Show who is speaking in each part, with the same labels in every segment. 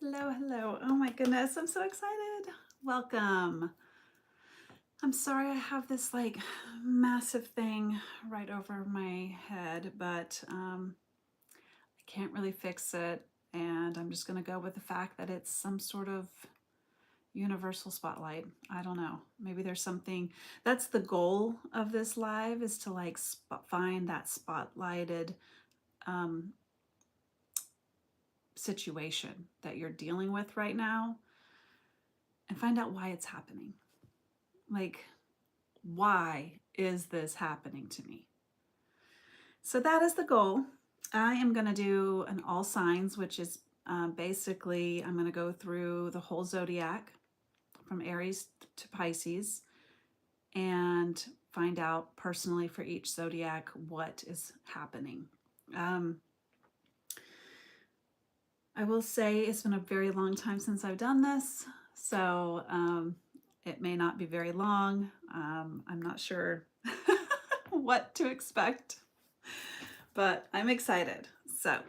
Speaker 1: Hello, hello. Oh my goodness, I'm so excited. Welcome. I'm sorry I have this like massive thing right over my head, but I can't really fix it. And I'm just going to go with the fact that it's some sort of universal spotlight. I don't know. Maybe there's something that's the goal of this live is to like find that spotlighted um, situation that you're dealing with right now and find out why it's happening. Like, why is this happening to me? So that is the goal. I am going to do an all signs, which is basically I'm going to go through the whole zodiac from Aries to Pisces and find out personally for each zodiac what is happening. Um, I will say it's been a very long time since I've done this, so it may not be very long. I'm not sure what to expect, but I'm excited. So,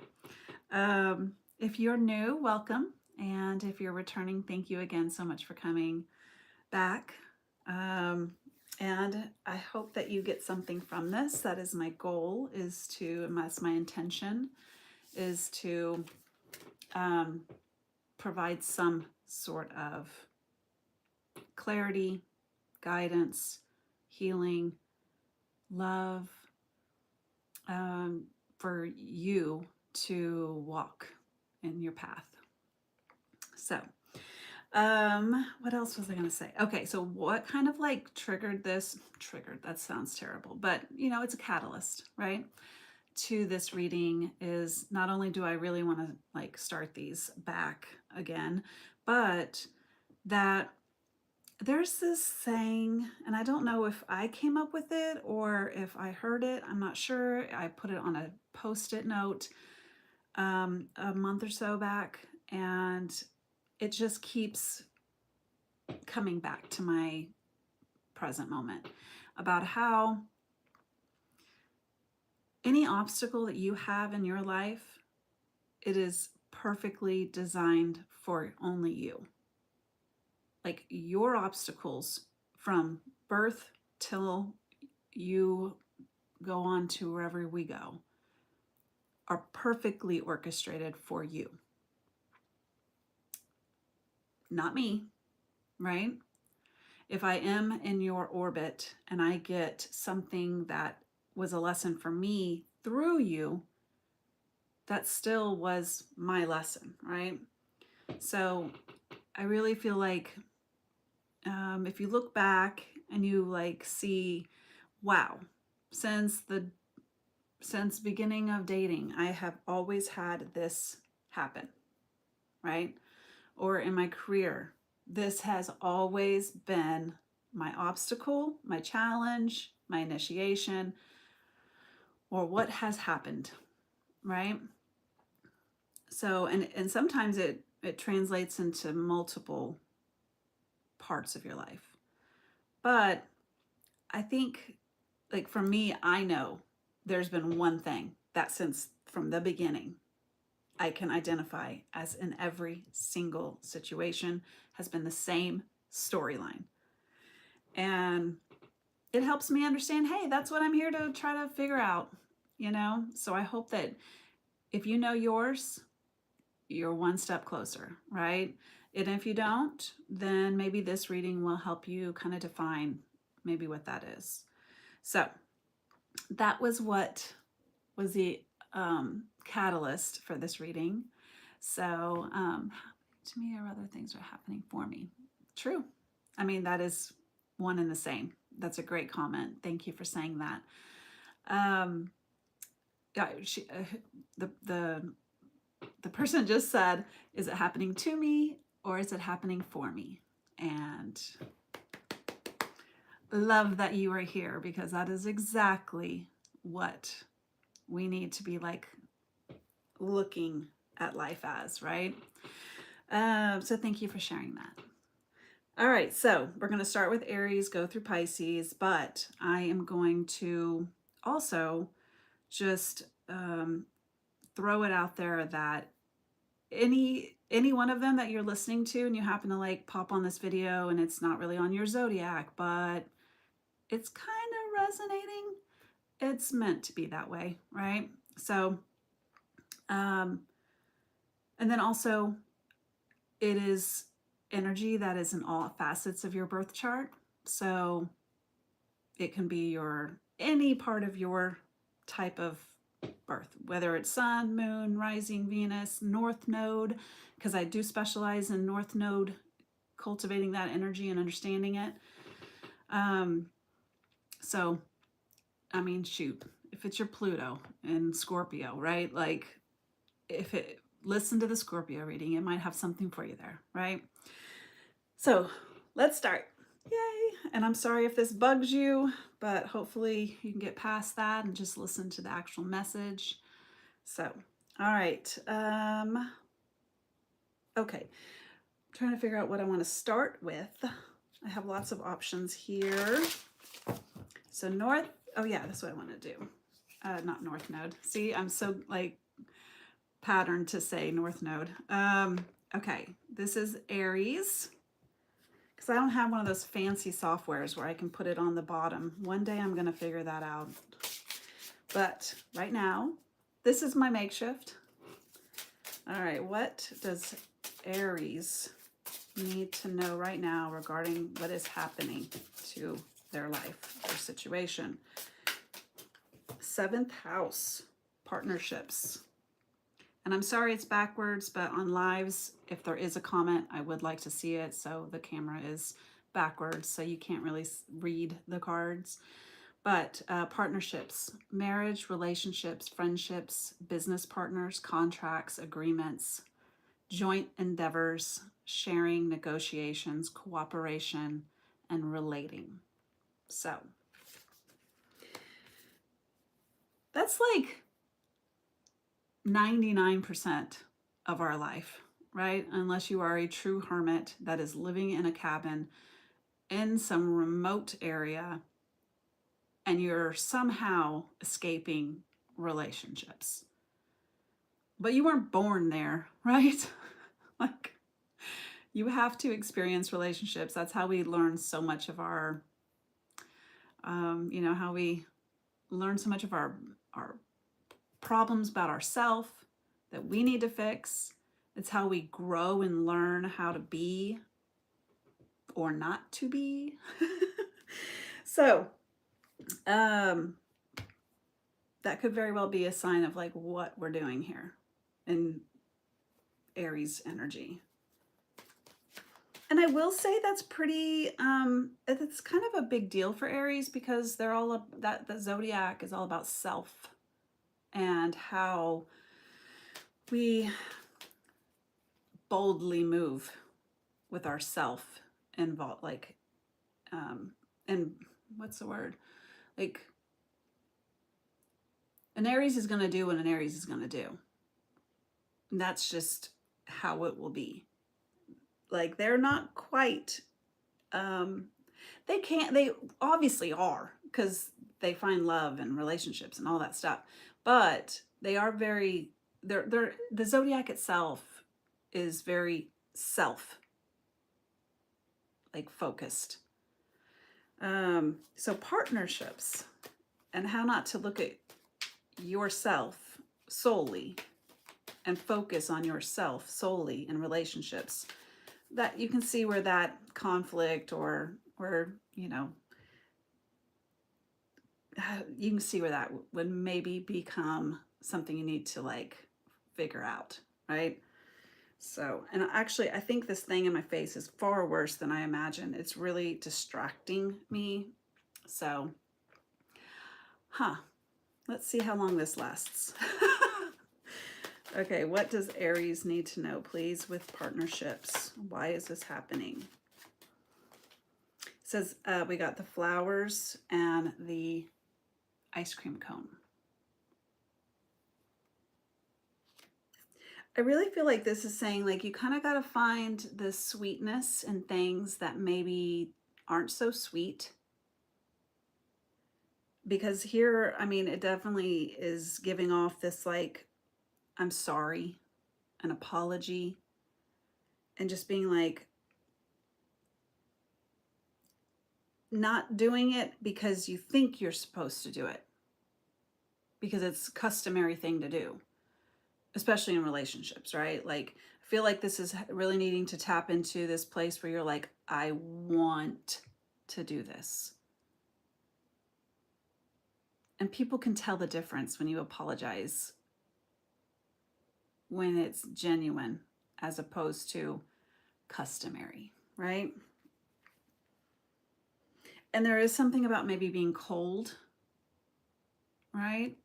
Speaker 1: if you're new, welcome. And if you're returning, thank you again so much for coming back. And I hope that you get something from this. That is my goal, is to, and that's my intention, is to provide some sort of clarity, guidance, healing, love, for you to walk in your path. So, what else was I going to say? Okay, so what kind of like triggered this? Triggered, that sounds terrible, but you know, it's a catalyst, right? To this reading is not only do I really want to like start these back again, but that there's this saying, and I don't know if I came up with it or if I heard it. I'm not sure. I put it on a post-it note a month or so back, and it just keeps coming back to my present moment about how any obstacle that you have in your life, it is perfectly designed for only you. Like your obstacles from birth till you go on to wherever we go are perfectly orchestrated for you. Not me, right? If I am in your orbit and I get something that was a lesson for me through you, that still was my lesson, right? So I really feel like if you look back and you like see, wow, since beginning of dating, I have always had this happen, right? Or in my career, this has always been my obstacle, my challenge, my initiation, or what has happened, right? So, and sometimes it translates into multiple parts of your life. But I think, like for me, I know there's been one thing that since from the beginning I can identify as in every single situation has been the same storyline. And it helps me understand, hey, that's what I'm here to try to figure out, you know? So I hope that if you know yours, you're one step closer, right? And if you don't, then maybe this reading will help you kind of define maybe what that is. So that was what was the catalyst for this reading. So to me, or other things are happening for me. True. I mean, that is one and the same. That's a great comment. Thank you for saying that. Yeah, the person just said, "Is it happening to me or is it happening for me?" And love that you are here because that is exactly what we need to be like looking at life as, right? So thank you for sharing that. All right, so we're going to start with Aries, go through Pisces, but I am going to also just throw it out there that any one of them that you're listening to and you happen to like pop on this video and it's not really on your zodiac, but it's kind of resonating, it's meant to be that way, right? So, and then also it is energy that is in all facets of your birth chart. So it can be any part of your type of birth, whether it's sun, moon, rising, Venus, north node, because I do specialize in north node, cultivating that energy and understanding it. So, I mean, shoot, if it's your Pluto and Scorpio, right? Like, listen to the Scorpio reading, it might have something for you there, right? So let's start. Yay! And I'm sorry if this bugs you, but hopefully you can get past that and just listen to the actual message. So, all right. Okay. I'm trying to figure out what I want to start with. I have lots of options here. So oh yeah, that's what I want to do. Not North Node. See, I'm so like patterned to say North Node. Okay, this is Aries. Because I don't have one of those fancy softwares where I can put it on the bottom. One day I'm going to figure that out. But right now, this is my makeshift. All right, what does Aries need to know right now regarding what is happening to their life, their situation? 7th house, partnerships. And I'm sorry it's backwards, but on lives, if there is a comment, I would like to see it. So the camera is backwards, so you can't really read the cards. But partnerships, marriage, relationships, friendships, business partners, contracts, agreements, joint endeavors, sharing, negotiations, cooperation, and relating. So that's like 99% of our life, right? Unless you are a true hermit that is living in a cabin in some remote area and you're somehow escaping relationships. But you weren't born there, right? Like, you have to experience relationships. That's how we learn so much of our, how we learn so much of our problems about ourselves that we need to fix. It's how we grow and learn how to be or not to be. So, that could very well be a sign of like what we're doing here in Aries energy. And I will say that's pretty, it's kind of a big deal for Aries because they're all, the zodiac is all about self and how we boldly move with our self involved, like, and what's the word? Like, an Aries is going to do what an Aries is going to do. And that's just how it will be. Like, they're not quite, they obviously are because they find love and relationships and all that stuff. But they are very, the zodiac itself is very self, like, focused. So partnerships and how not to look at yourself solely and focus on yourself solely in relationships. That you can see where that conflict or you can see where that would maybe become something you need to like figure out, right? So, and actually I think this thing in my face is far worse than I imagined. It's really distracting me. So, let's see how long this lasts. Okay, what does Aries need to know, please, with partnerships? Why is this happening? It says we got the flowers and the ice cream cone. I really feel like this is saying, like, you kind of got to find the sweetness in things that maybe aren't so sweet. Because here, I mean, it definitely is giving off this, like, I'm sorry. an apology, and just being like, not doing it because you think you're supposed to do it, because it's a customary thing to do, especially in relationships, right? Like, I feel like this is really needing to tap into this place where you're like, I want to do this. And people can tell the difference when you apologize, when it's genuine as opposed to customary, right? And there is something about maybe being cold, right?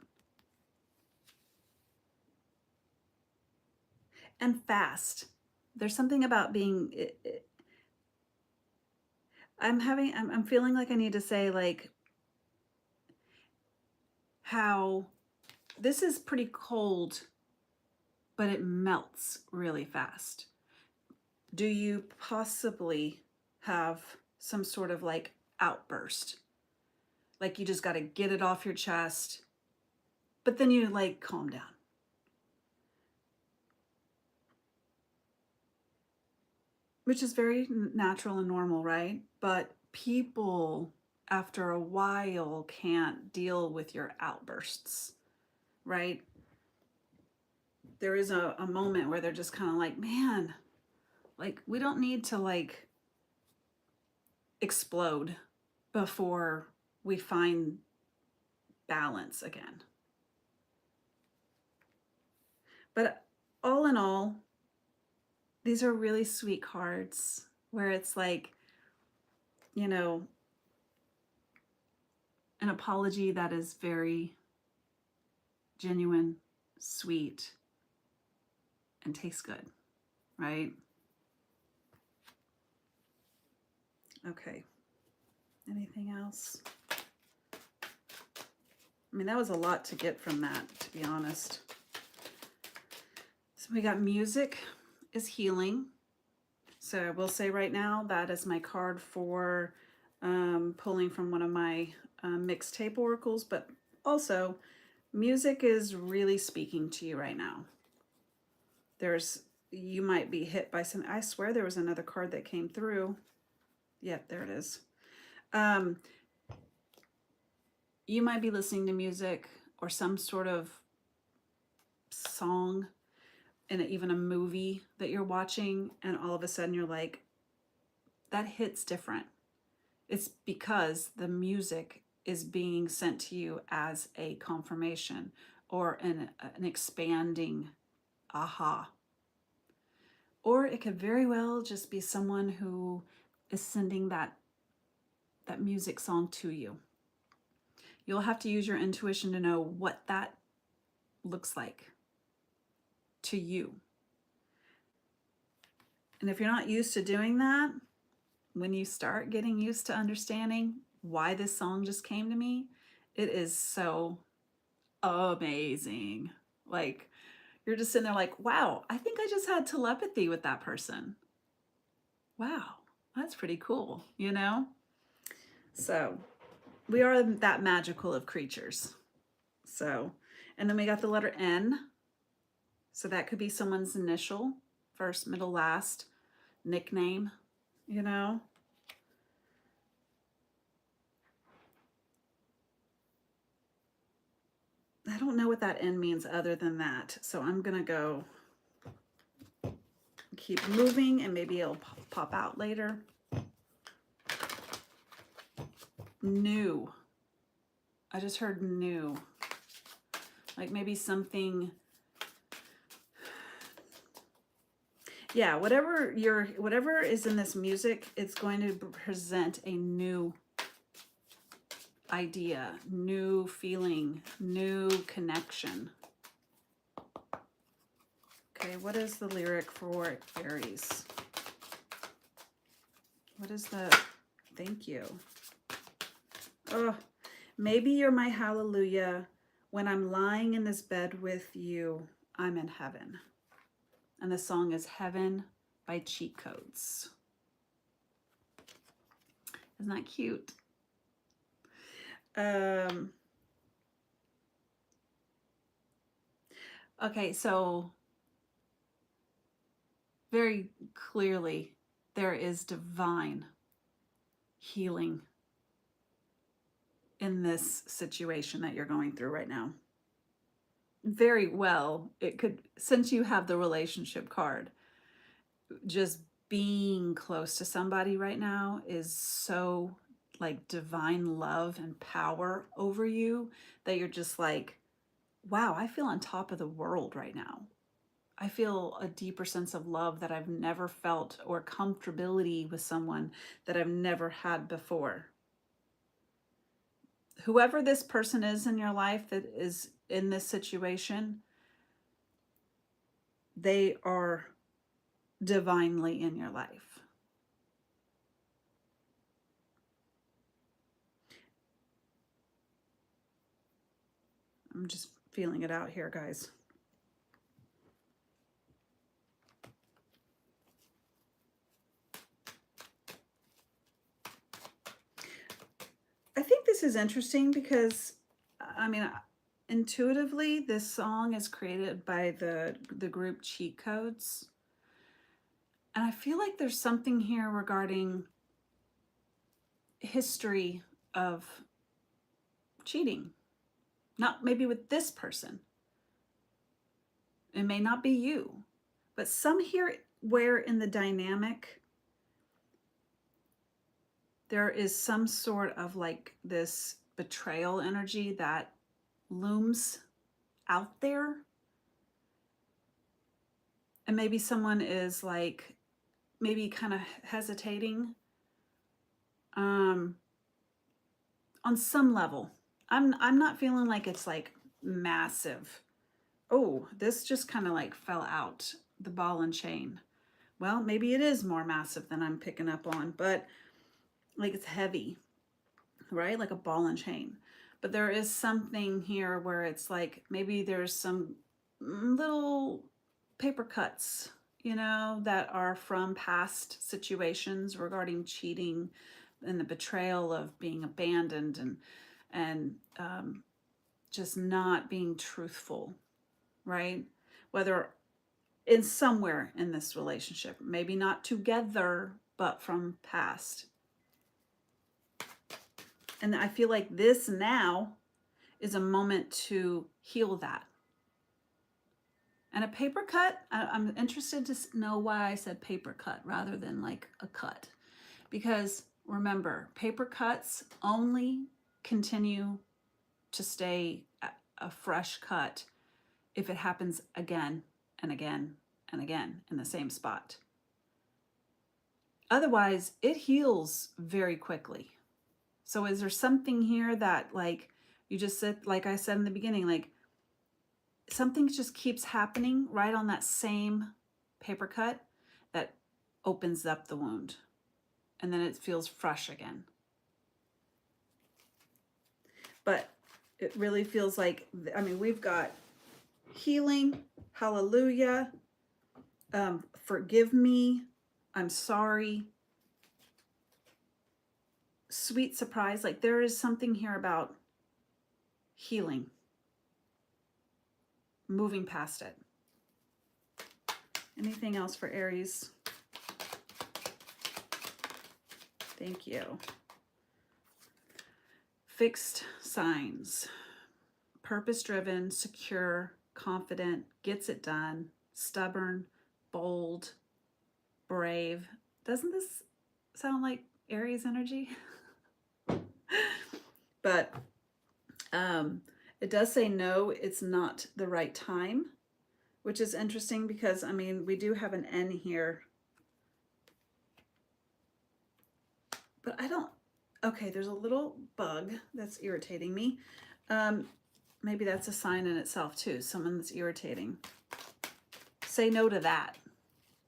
Speaker 1: And fast. There's something about being, I'm feeling like I need to say, like, how this is pretty cold, but it melts really fast. Do you possibly have some sort of like outburst? Like you just got to get it off your chest, but then you like calm down. Which is very natural and normal, right? But people after a while can't deal with your outbursts, right? There is a moment where they're just kind of like, man, like we don't need to like explode before we find balance again. But all in all, these are really sweet cards where it's like, you know, an apology that is very genuine, sweet, and tastes good, right? Okay. Anything else? I mean, that was a lot to get from that, to be honest. So we got music is healing. So I will say right now, that is my card for pulling from one of my mixtape oracles, but also music is really speaking to you right now. You might be hit by some, I swear there was another card that came through. Yep, there it is. You might be listening to music or some sort of song and even a movie that you're watching, and all of a sudden you're like, that hits different. It's because the music is being sent to you as a confirmation or an expanding aha. Or it could very well just be someone who is sending that music song to you. You'll have to use your intuition to know what that looks like to you. And if you're not used to doing that, when you start getting used to understanding why this song just came to me, it is so amazing. Like, you're just sitting there like, wow, I think I just had telepathy with that person. Wow, that's pretty cool, you know? So we are that magical of creatures. So, and then we got the letter N. So that could be someone's initial, first, middle, last, nickname, you know? I don't know what that N means other than that. So I'm going to go keep moving and maybe it'll pop out later. New. I just heard new. Like maybe something. Yeah, whatever is in this music, it's going to present a new idea, new feeling, new connection. Okay, what is the lyric for Aries? What is the, thank you. Oh, maybe you're my hallelujah. When I'm lying in this bed with you, I'm in heaven. And the song is Heaven by Cheat Codes. Isn't that cute? Okay, so very clearly there is divine healing in this situation that you're going through right now. Very well, it could, since you have the relationship card, just being close to somebody right now is so like divine love and power over you that you're just like, wow, I feel on top of the world right now. I feel a deeper sense of love that I've never felt, or comfortability with someone that I've never had before. Whoever this person is in your life that is in this situation, they are divinely in your life. I'm just feeling it out here, guys. I think this is interesting because, I mean, intuitively, this song is created by the group Cheat Codes. And I feel like there's something here regarding history of cheating. Not maybe with this person. It may not be you. But some here where in the dynamic there is some sort of like this betrayal energy that looms out there. And maybe someone is like, maybe kind of hesitating on some level. I'm not feeling like it's like massive. Oh, this just kind of like fell out, the ball and chain. Well, maybe it is more massive than I'm picking up on, but like it's heavy, right? Like a ball and chain. But there is something here where it's like maybe there's some little paper cuts, you know, that are from past situations regarding cheating and the betrayal of being abandoned and just not being truthful, right? Whether in somewhere in this relationship, maybe not together, but from past. And I feel like this now is a moment to heal that. And a paper cut, I'm interested to know why I said paper cut rather than like a cut. Because remember, paper cuts only continue to stay a fresh cut if it happens again and again and again in the same spot. Otherwise, it heals very quickly. So is there something here that like you just said, like I said in the beginning, like something just keeps happening right on that same paper cut that opens up the wound and then it feels fresh again. But it really feels like, I mean, we've got healing, hallelujah, forgive me, I'm sorry, sweet surprise. Like there is something here about healing, moving past it. Anything else for Aries? Thank you. Fixed signs. Purpose-driven, secure, confident, gets it done, stubborn, bold, brave. Doesn't this sound like Aries energy? But it does say no, it's not the right time, which is interesting because, I mean, we do have an N here. But I don't, okay, there's a little bug that's irritating me. Maybe that's a sign in itself too, someone that's irritating. Say no to that.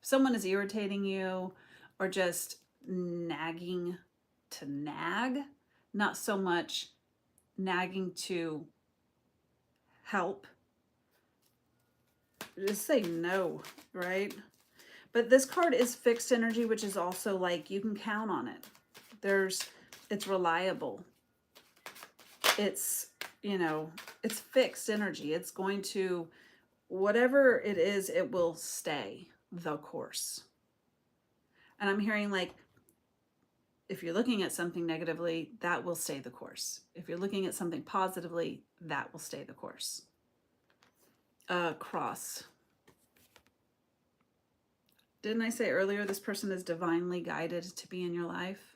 Speaker 1: Someone is irritating you or just nagging to nag, not so much nagging to help. Just say no, right? But this card is fixed energy, which is also like you can count on it. It's reliable. It's, you know, it's fixed energy. It's going to, whatever it is, it will stay. the course. And I'm hearing like, if you're looking at something negatively, that will stay the course. If you're looking at something positively, that will stay the course. Cross. Didn't I say earlier this person is divinely guided to be in your life?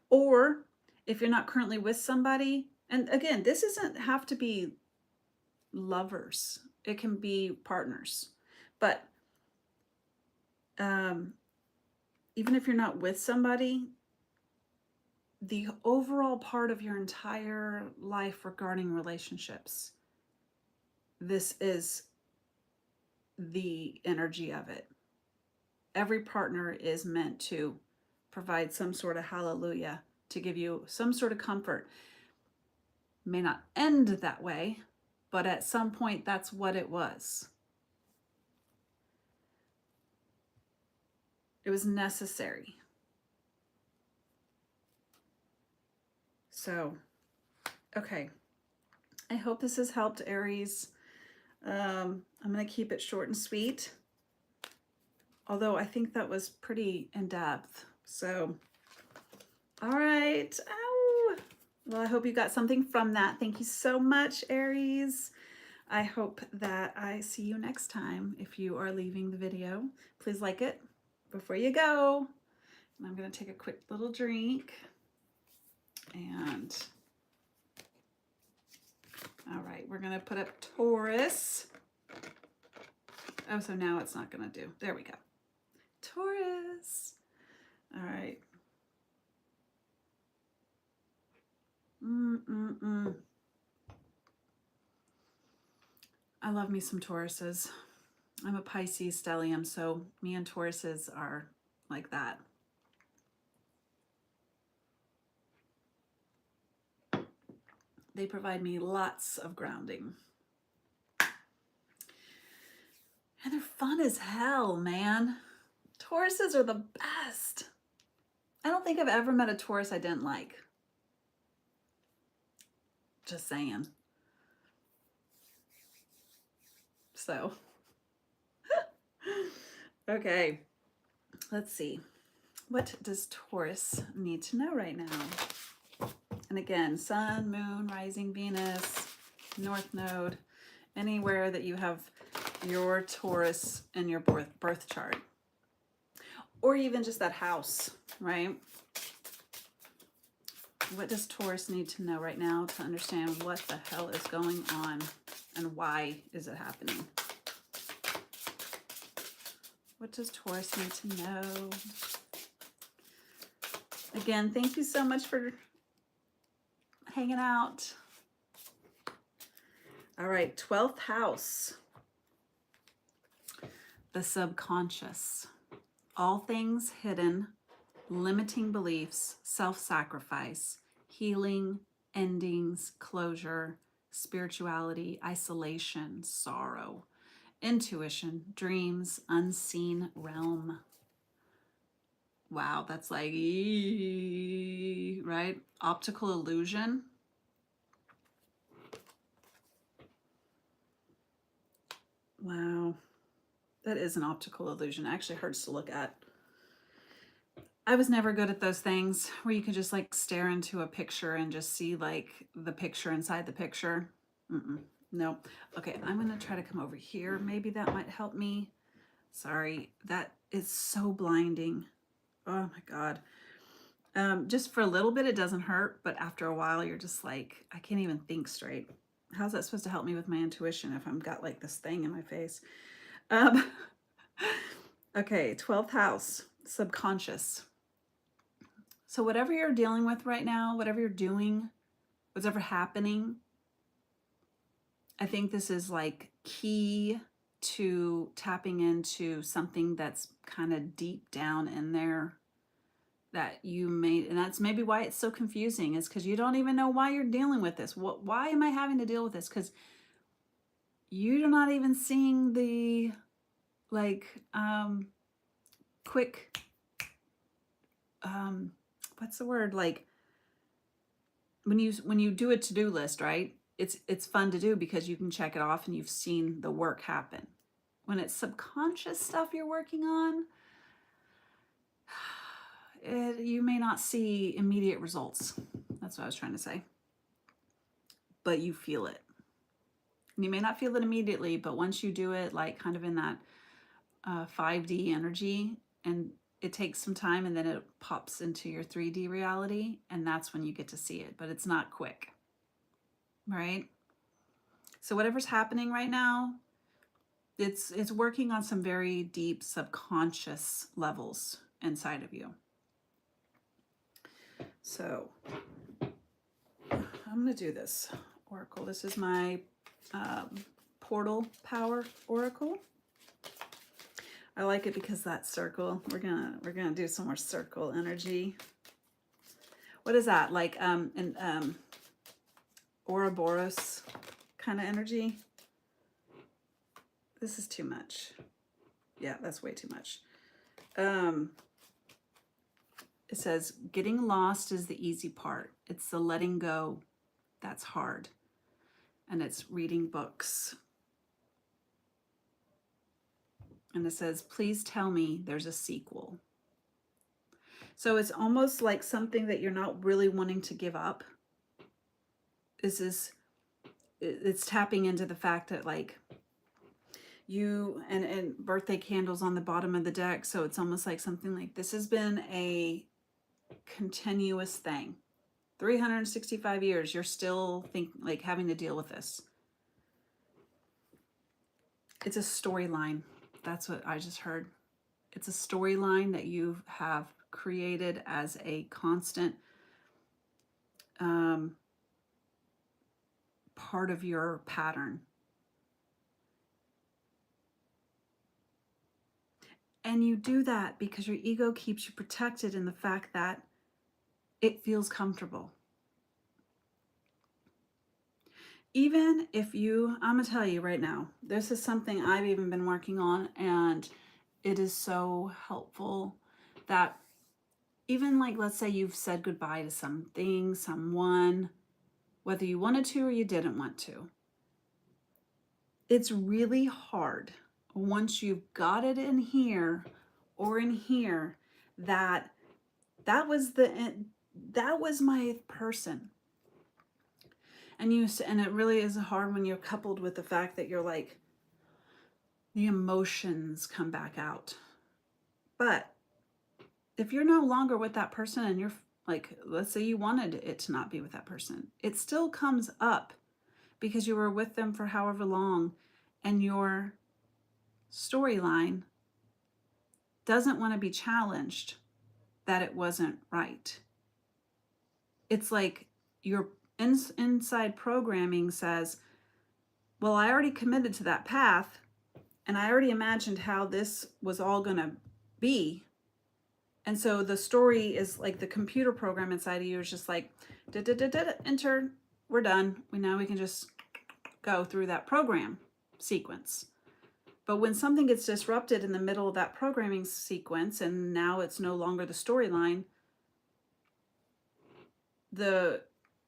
Speaker 1: Or if you're not currently with somebody, and again, this doesn't have to be lovers. It can be partners. But even if you're not with somebody, the overall part of your entire life regarding relationships, this is the energy of it. Every partner is meant to provide some sort of hallelujah, to give you some sort of comfort. May not end that way, but at some point that's what it was. It was necessary. So, okay. I hope this has helped, Aries. I'm going to keep it short and sweet, although I think that was pretty in-depth. So, all right. Ow. Well, I hope you got something from that. Thank you so much, Aries. I hope that I see you next time. If you are leaving the video, please like it before you go. And I'm going to take a quick little drink. And all right, we're going to put up Taurus. Oh, so now it's not going to do. There we go. Taurus. All right. I love me some Tauruses. I'm a Pisces stellium, so me and Tauruses are like that. They provide me lots of grounding. And they're fun as hell, man. Tauruses are the best. I don't think I've ever met a Taurus I didn't like. Just saying. So, okay, let's see. What does Taurus need to know right now? And again, Sun, Moon, Rising, Venus, North Node, anywhere that you have your Taurus in your birth chart. Or even just that house, right? What does Taurus need to know right now to understand what the hell is going on and why is it happening? What does Taurus need to know? Again, thank you so much for hanging out. All right, 12th house. The subconscious. All things hidden, limiting beliefs, self-sacrifice, healing, endings, closure, spirituality, isolation, sorrow, intuition, dreams, unseen realm. Wow, that's like, right? Optical illusion. Wow, that is an optical illusion. It actually hurts to look at. I was never good at those things where you can just like stare into a picture and just see like the picture inside the picture. No. Okay, I'm going to try to come over here. Maybe that might help me. Sorry, that is so blinding. Oh my God. Just for a little bit, it doesn't hurt, but after a while, you're just like, I can't even think straight. How's that supposed to help me with my intuition if I've got like this thing in my face? Okay, 12th house, subconscious. So whatever you're dealing with right now, whatever you're doing, whatever happening, I think this is like key to tapping into something that's kind of deep down in there that you made. And that's maybe why it's so confusing, is because you don't even know why you're dealing with this. Why am I having to deal with this? Because you're not even seeing the like quick what's the word, like when you do a to-do list, right? It's fun to do because you can check it off and you've seen the work happen. when it's subconscious stuff you're working on, you may not see immediate results. That's what I was trying to say. But you feel it. And you may not feel it immediately, but once you do it, like kind of in that 5D energy, and it takes some time, and then it pops into your 3D reality, and that's when you get to see it. But it's not quick, right? So whatever's happening right now, it's working on some very deep subconscious levels inside of you. So I'm going to do this oracle. This is my portal power oracle. I like it because that circle. We're gonna do some more circle energy. What is that, like an Ouroboros kind of energy? This is too much. Yeah, that's way too much. It says, getting lost is the easy part. It's the letting go that's hard. And it's reading books. And it says, please tell me there's a sequel. So it's almost like something that you're not really wanting to give up. It's tapping into the fact that, like, you and birthday candles on the bottom of the deck. So it's almost like something like this has been a continuous thing. 365 years, you're still like having to deal with this. It's a storyline. That's what I just heard. It's a storyline that you have created as a constant part of your pattern. And you do that because your ego keeps you protected in the fact that it feels comfortable. Even if I'm going to tell you right now, this is something I've even been working on, and it is so helpful that even, like, let's say you've said goodbye to something, someone, whether you wanted to or you didn't want to. It's really hard once you've got it in here or in here that was my person. And it really is hard when you're coupled with the fact that you're like, the emotions come back out. But if you're no longer with that person and you're like, let's say you wanted it to not be with that person, it still comes up because you were with them for however long, and your storyline doesn't want to be challenged that it wasn't right. It's like your inside programming says, well, I already committed to that path, and I already imagined how this was all going to be. And so the story is like the computer program inside of you is just like, enter, we're done. Now we can just go through that program sequence. But when something gets disrupted in the middle of that programming sequence, and now it's no longer the storyline,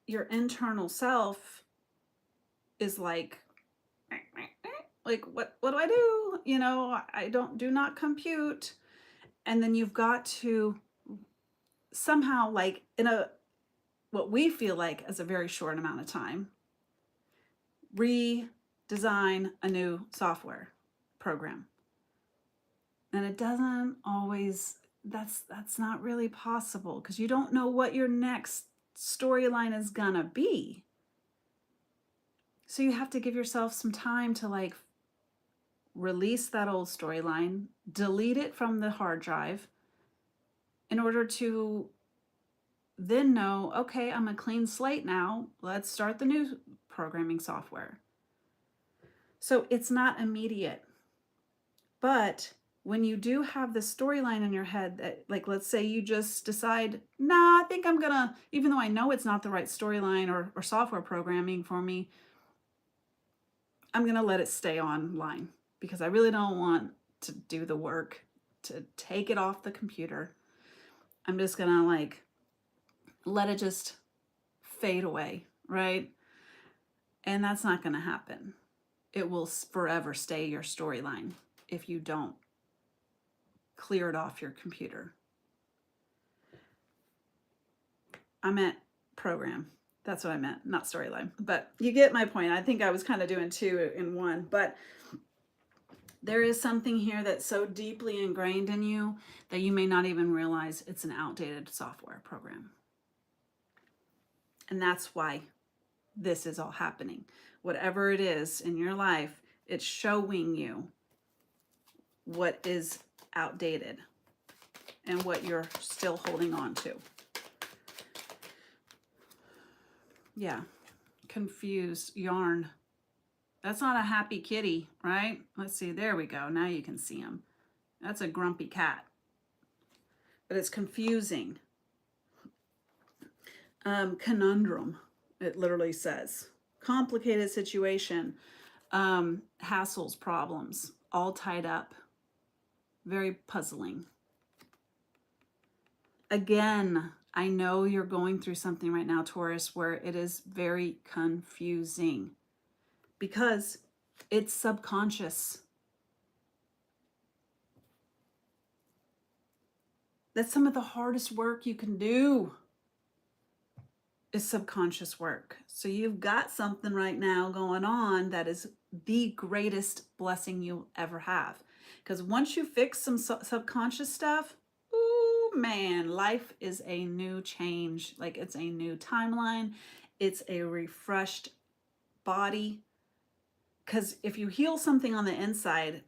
Speaker 1: your internal self is like what do I do? I do not compute. And then you've got to somehow, like, in what we feel like as a very short amount of time, redesign a new software program. And it doesn't always, that's not really possible, because you don't know what your next storyline is gonna be. So you have to give yourself some time to, like, release that old storyline, delete it from the hard drive, in order to then know, okay, I'm a clean slate now. Let's start the new programming software. So it's not immediate. But when you do have the storyline in your head that, like, let's say you just decide, nah, I think I'm gonna, even though I know it's not the right storyline or software programming for me, I'm gonna let it stay online because I really don't want to do the work to take it off the computer. I'm just gonna, like, let it just fade away, right? And that's not gonna happen. It will forever stay your storyline. if you don't clear it off your computer. I meant program. That's what I meant, not storyline. But you get my point. I think I was kind of doing two in one. But there is something here that's so deeply ingrained in you that you may not even realize it's an outdated software program. And that's why this is all happening. Whatever it is in your life, it's showing you what is outdated and what you're still holding on to. Yeah, confused, yarn. That's not a happy kitty, right? Let's see, there we go. Now you can see him. That's a grumpy cat. But it's confusing. Conundrum, it literally says. Complicated situation, hassles, problems, all tied up. Very puzzling. Again, I know you're going through something right now, Taurus, where it is very confusing because it's subconscious. That's some of the hardest work you can do, is subconscious work. So you've got something right now going on that is the greatest blessing you'll ever have. Because once you fix some subconscious stuff, ooh, man, life is a new change. Like, it's a new timeline. It's a refreshed body. Because if you heal something on the inside,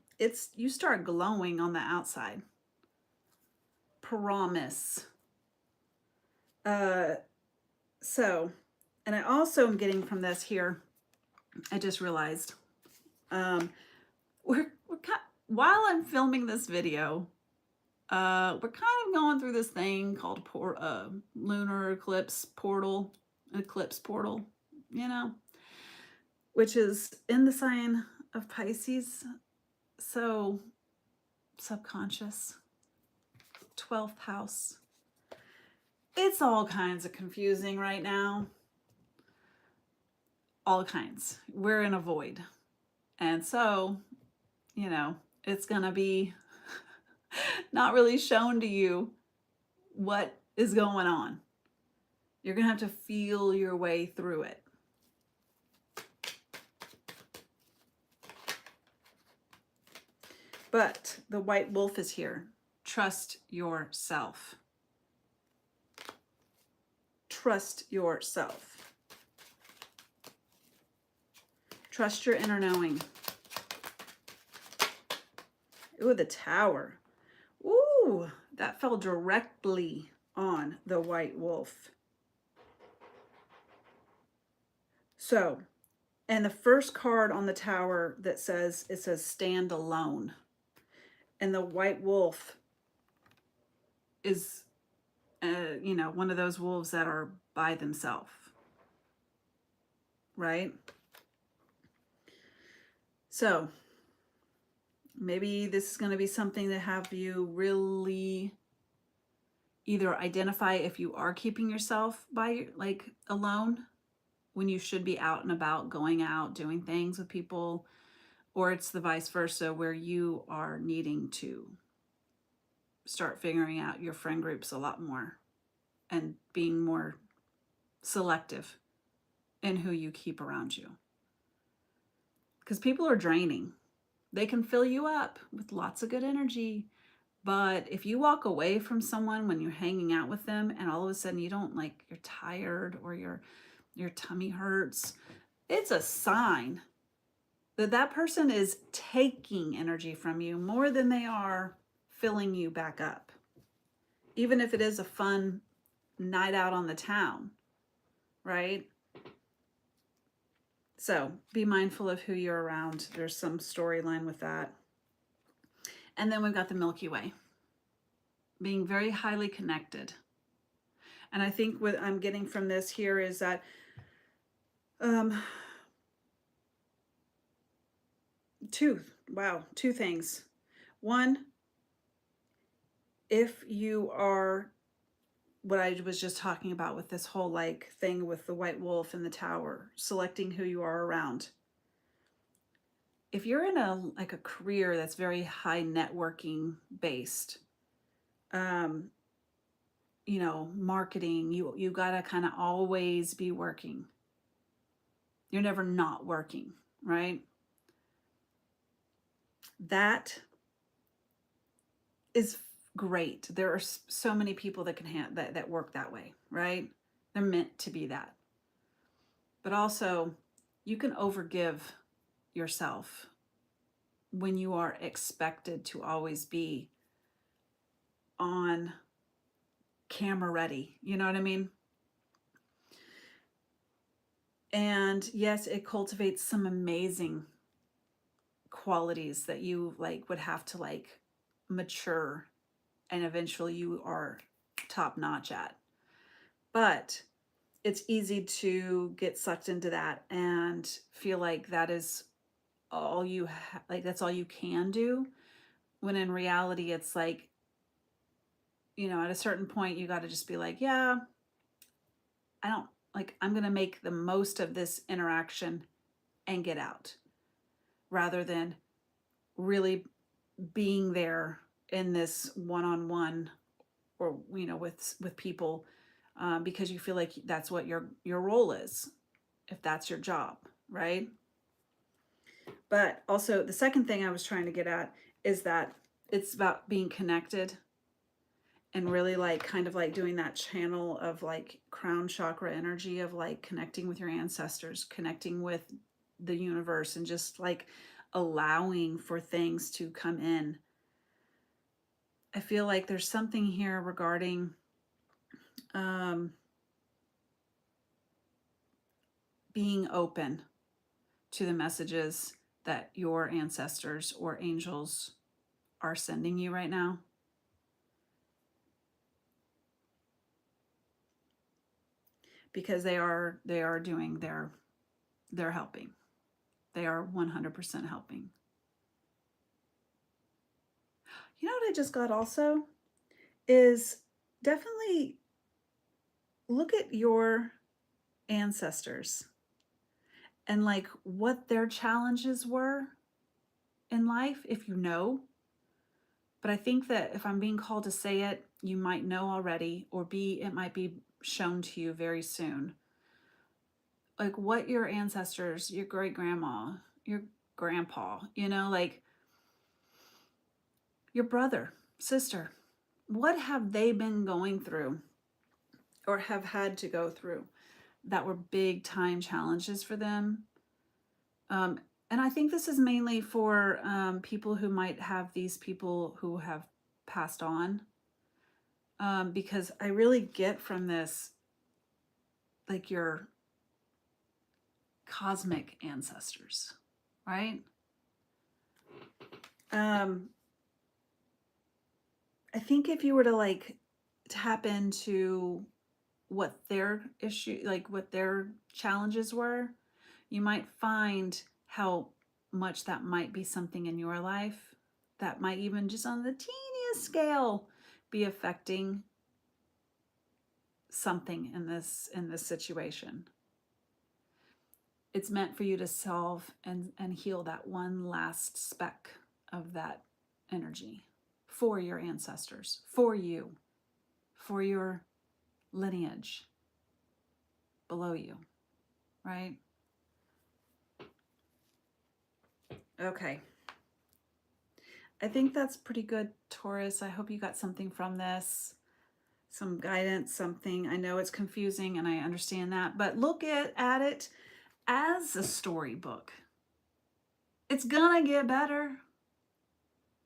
Speaker 1: you start glowing on the outside. Promise. So, and I also am getting from this here, I just realized, while I'm filming this video, we're kind of going through this thing called lunar eclipse portal, you know, which is in the sign of Pisces. So subconscious, 12th house. It's all kinds of confusing right now. All kinds. We're in a void. And so, you know, it's going to be not really shown to you what is going on. You're going to have to feel your way through it. But the white wolf is here. Trust yourself. Trust yourself. Trust your inner knowing. Ooh, the Tower. Ooh, that fell directly on the white wolf. So, and the first card on the Tower that says, it says stand alone. And the white wolf is, you know, one of those wolves that are by themselves, right? So maybe this is going to be something to have you really either identify if you are keeping yourself alone when you should be out and about, going out, doing things with people, or it's the vice versa where you are needing to start figuring out your friend groups a lot more and being more selective in who you keep around you. Because people are draining. They can fill you up with lots of good energy, but if you walk away from someone when you're hanging out with them and all of a sudden you don't, like, you're tired or your tummy hurts, it's a sign that that person is taking energy from you more than they are filling you back up. Even if it is a fun night out on the town, right? So be mindful of who you're around. There's some storyline with that. And then we've got the Milky Way, being very highly connected. And I think what I'm getting from this here is that two things. One, if you are, what I was just talking about with this whole like thing with the white wolf and the Tower, selecting who you are around. if you're in a like a career that's very high networking based, um, you know, marketing, you got to kind of always be working. You're never not working, right? That is great. There are so many people that can that work that way, right? They're meant to be that. But also, you can overgive yourself when you are expected to always be on camera ready. You know what I mean? And yes, it cultivates some amazing qualities that you like would have to like mature, and eventually you are top notch at. But it's easy to get sucked into that and feel like that is all you like that's all you can do, when in reality it's like, you know, at a certain point you got to just be like, yeah, I don't like, I'm going to make the most of this interaction and get out, rather than really being there in this one-on-one, or you know, with people, because you feel like that's what your role is, if that's your job, right? But also the second thing I was trying to get at is that it's about being connected, and really like kind of like doing that channel of like crown chakra energy of like connecting with your ancestors, connecting with the universe, and just like allowing for things to come in. I feel like there's something here regarding being open to the messages that your ancestors or angels are sending you right now. Because they are doing they're helping. They are 100% helping. You know what I just got also is definitely look at your ancestors and like what their challenges were in life, if you know. But I think that if I'm being called to say it, you might know already, or it might be shown to you very soon. Like what your ancestors, your great grandma, your grandpa, you know, like your brother, sister, what have they been going through or have had to go through that were big time challenges for them? And I think this is mainly for people who might have these people who have passed on, because I really get from this like your cosmic ancestors, right? I think if you were to like tap into what their issue, like what their challenges were, you might find how much that might be something in your life that might even just on the teeniest scale be affecting something in this situation. It's meant for you to solve and heal that one last speck of that energy for your ancestors, for you, for your lineage below you, right? Okay. I think that's pretty good, Taurus. I hope you got something from this, some guidance, something. I know it's confusing and I understand that, but look at it as a storybook. It's gonna get better.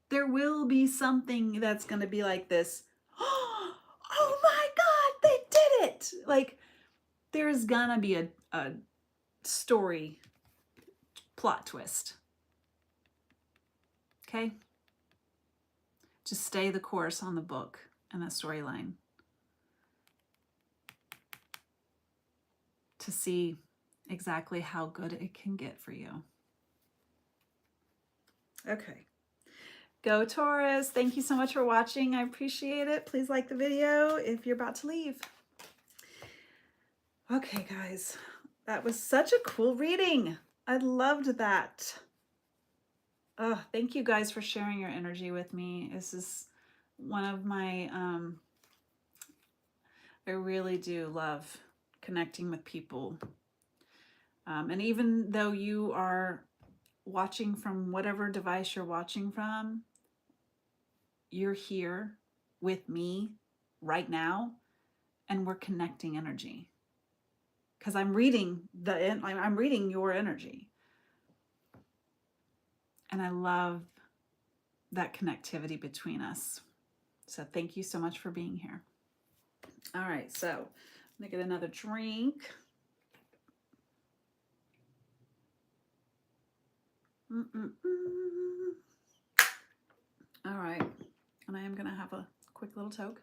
Speaker 1: There will be something that's gonna be like this. Oh my God, they did it! Like, there's gonna be a story plot twist. Okay? Just stay the course on the book and the storyline to see exactly how good it can get for you. Okay. Go Taurus. Thank you so much for watching. I appreciate it. Please like the video if you're about to leave. Okay, guys. That was such a cool reading. I loved that. Thank you guys for sharing your energy with me. This is one of my, I really do love connecting with people. And even though you are watching from whatever device you're watching from, you're here with me right now, and we're connecting energy. Because I'm reading your energy, and I love that connectivity between us. So thank you so much for being here. All right, so I'm gonna get another drink. All right, and I am gonna have a quick little toke.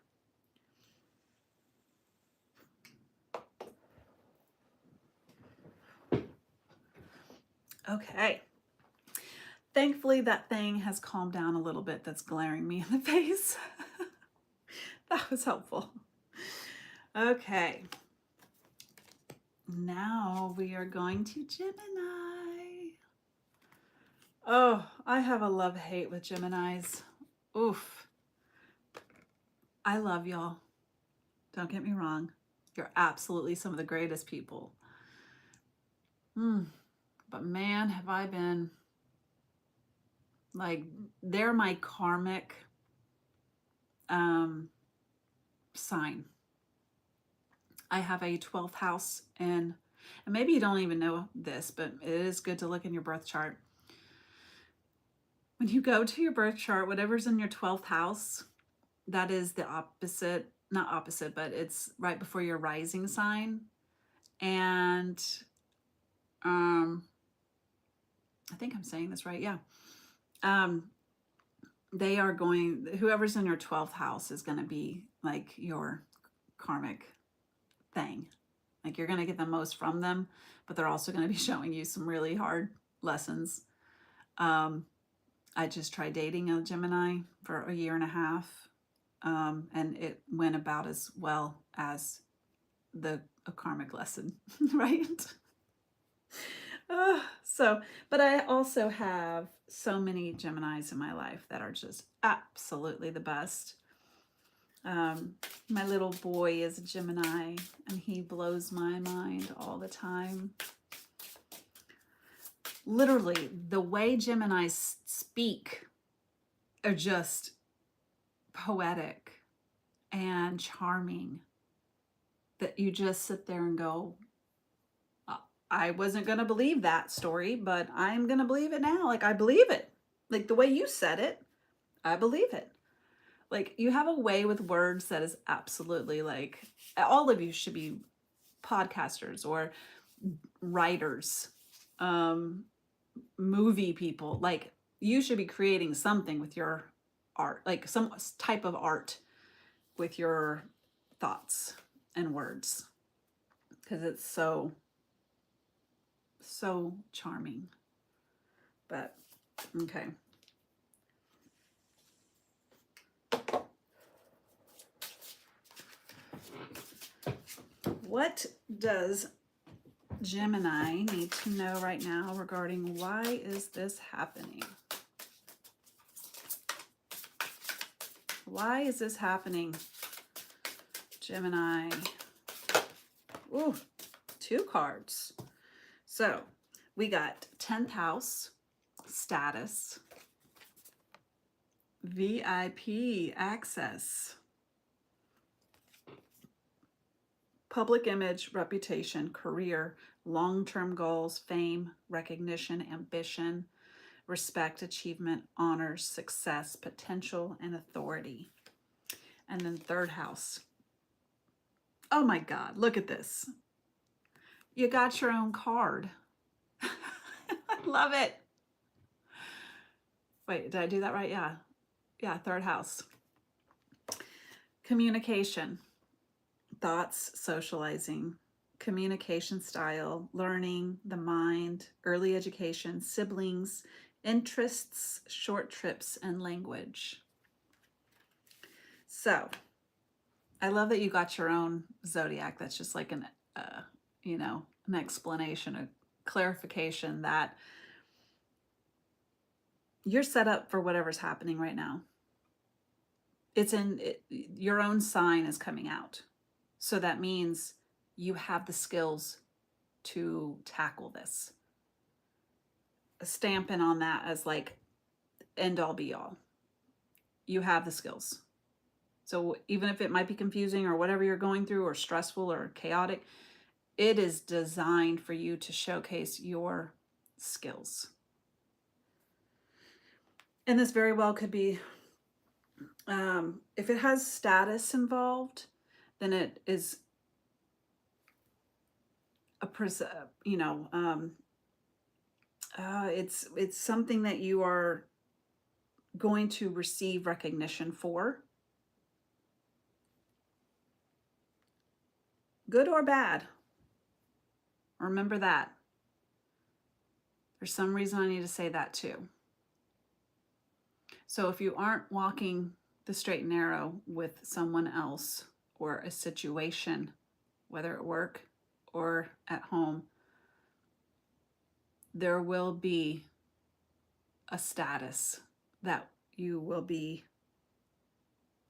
Speaker 1: Okay. Thankfully, that thing has calmed down a little bit that's glaring me in the face. That was helpful. Okay. Now we are going to Gemini. Oh, I have a love-hate with Geminis. Oof. I love y'all. Don't get me wrong. You're absolutely some of the greatest people. But man, have I been, like, they're my karmic sign. I have a 12th house in, and maybe you don't even know this, but it is good to look in your birth chart. When you go to your birth chart, whatever's in your 12th house, that is the opposite, not opposite, but it's right before your rising sign. And I think I'm saying this right. Yeah. They are going, whoever's in your 12th house is going to be like your karmic thing. Like you're going to get the most from them, but they're also going to be showing you some really hard lessons. I just tried dating a Gemini for a year and a half, and it went about as well as a karmic lesson, right? But I also have so many Geminis in my life that are just absolutely the best. My little boy is a Gemini, and he blows my mind all the time. Literally, the way Geminis speak are just poetic and charming, that you just sit there and go, I wasn't going to believe that story, but I'm going to believe it now. Like, I believe it. Like, the way you said it, I believe it. Like, you have a way with words that is absolutely, like, all of you should be podcasters or writers, movie people. Like, you should be creating something with your art, like some type of art with your thoughts and words, because it's so charming. But okay. What does Gemini need to know right now regarding why is this happening? Why is this happening, Gemini? Ooh, 2 cards. So we got 10th house, status, VIP, access, public image, reputation, career, long-term goals, fame, recognition, ambition, respect, achievement, honors, success, potential, and authority. And then 3rd house. Oh my God, look at this. You got your own card. I love it. Wait, did I do that right? Yeah. Yeah, 3rd house. Communication, thoughts, socializing, communication style, learning, the mind, early education, siblings, interests, short trips, and language. So I love that you got your own zodiac. That's just like an, an explanation, a clarification that you're set up for whatever's happening right now. Your own sign is coming out. So that means you have the skills to tackle this. Stamping on that as like end all be all. You have the skills. So even if it might be confusing or whatever you're going through or stressful or chaotic, it is designed for you to showcase your skills. And this very well could be, if it has status involved, then it is it's something that you are going to receive recognition for, good or bad. Remember that. There's some reason I need to say that too. So if you aren't walking the straight and narrow with someone else or a situation, whether at work or at home, there will be a status that you will be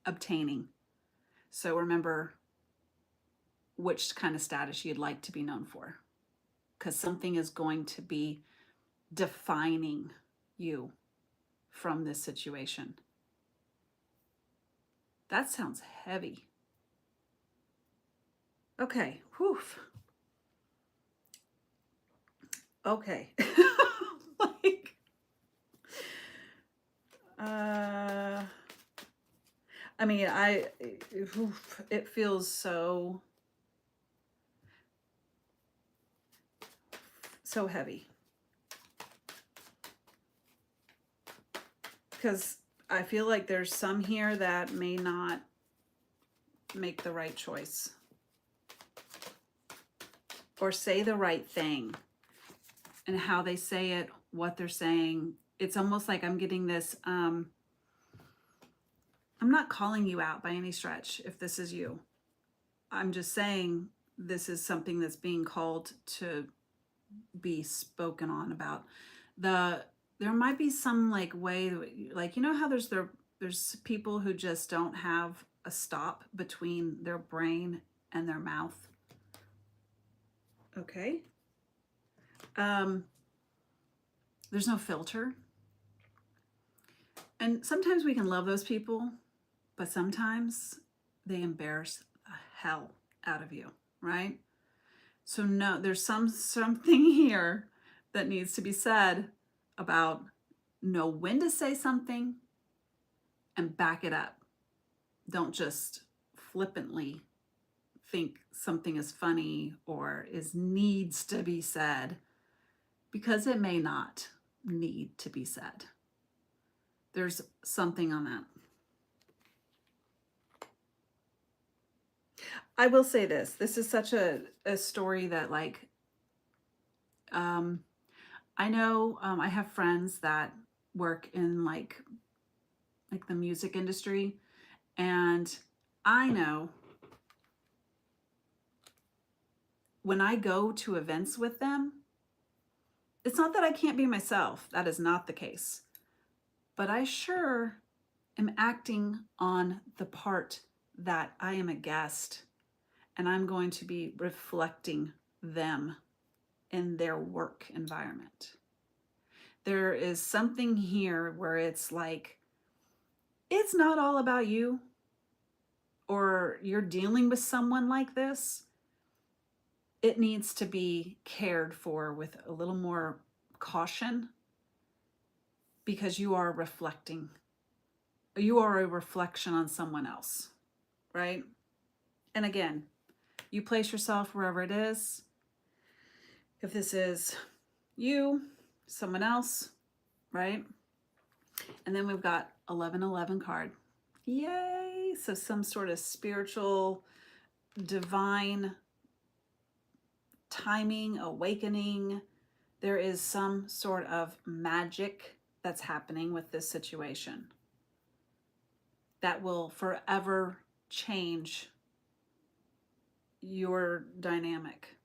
Speaker 1: obtaining. So remember which kind of status you'd like to be known for, because something is going to be defining you from this situation. That sounds heavy. Okay. Whew. Okay. Like, I mean, it feels so heavy. Because I feel like there's some here that may not make the right choice or say the right thing, and how they say it, what they're saying. It's almost like I'm getting this, I'm not calling you out by any stretch if this is you. I'm just saying this is something that's being called to be spoken on about. There might be some like way, like, you know how there's people who just don't have a stop between their brain and their mouth. Okay. There's no filter. And sometimes we can love those people, but sometimes they embarrass the hell out of you, right? So no, there's something here that needs to be said about know when to say something and back it up. Don't just flippantly think something is funny or needs to be said, because it may not need to be said. There's something on that. I will say this. This is such a story that, like, I know I have friends that work in like the music industry, and I know when I go to events with them, it's not that I can't be myself. That is not the case. But I sure am acting on the part that I am a guest, and I'm going to be reflecting them in their work environment. There is something here where it's like, it's not all about you, or you're dealing with someone like this. It needs to be cared for with a little more caution, because you are reflecting. You are a reflection on someone else, right? And again, you place yourself wherever it is. If this is you, someone else, right? And then we've got 1111 card. Yay! So some sort of spiritual, divine timing, awakening. There is some sort of magic that's happening with this situation that will forever change your dynamic.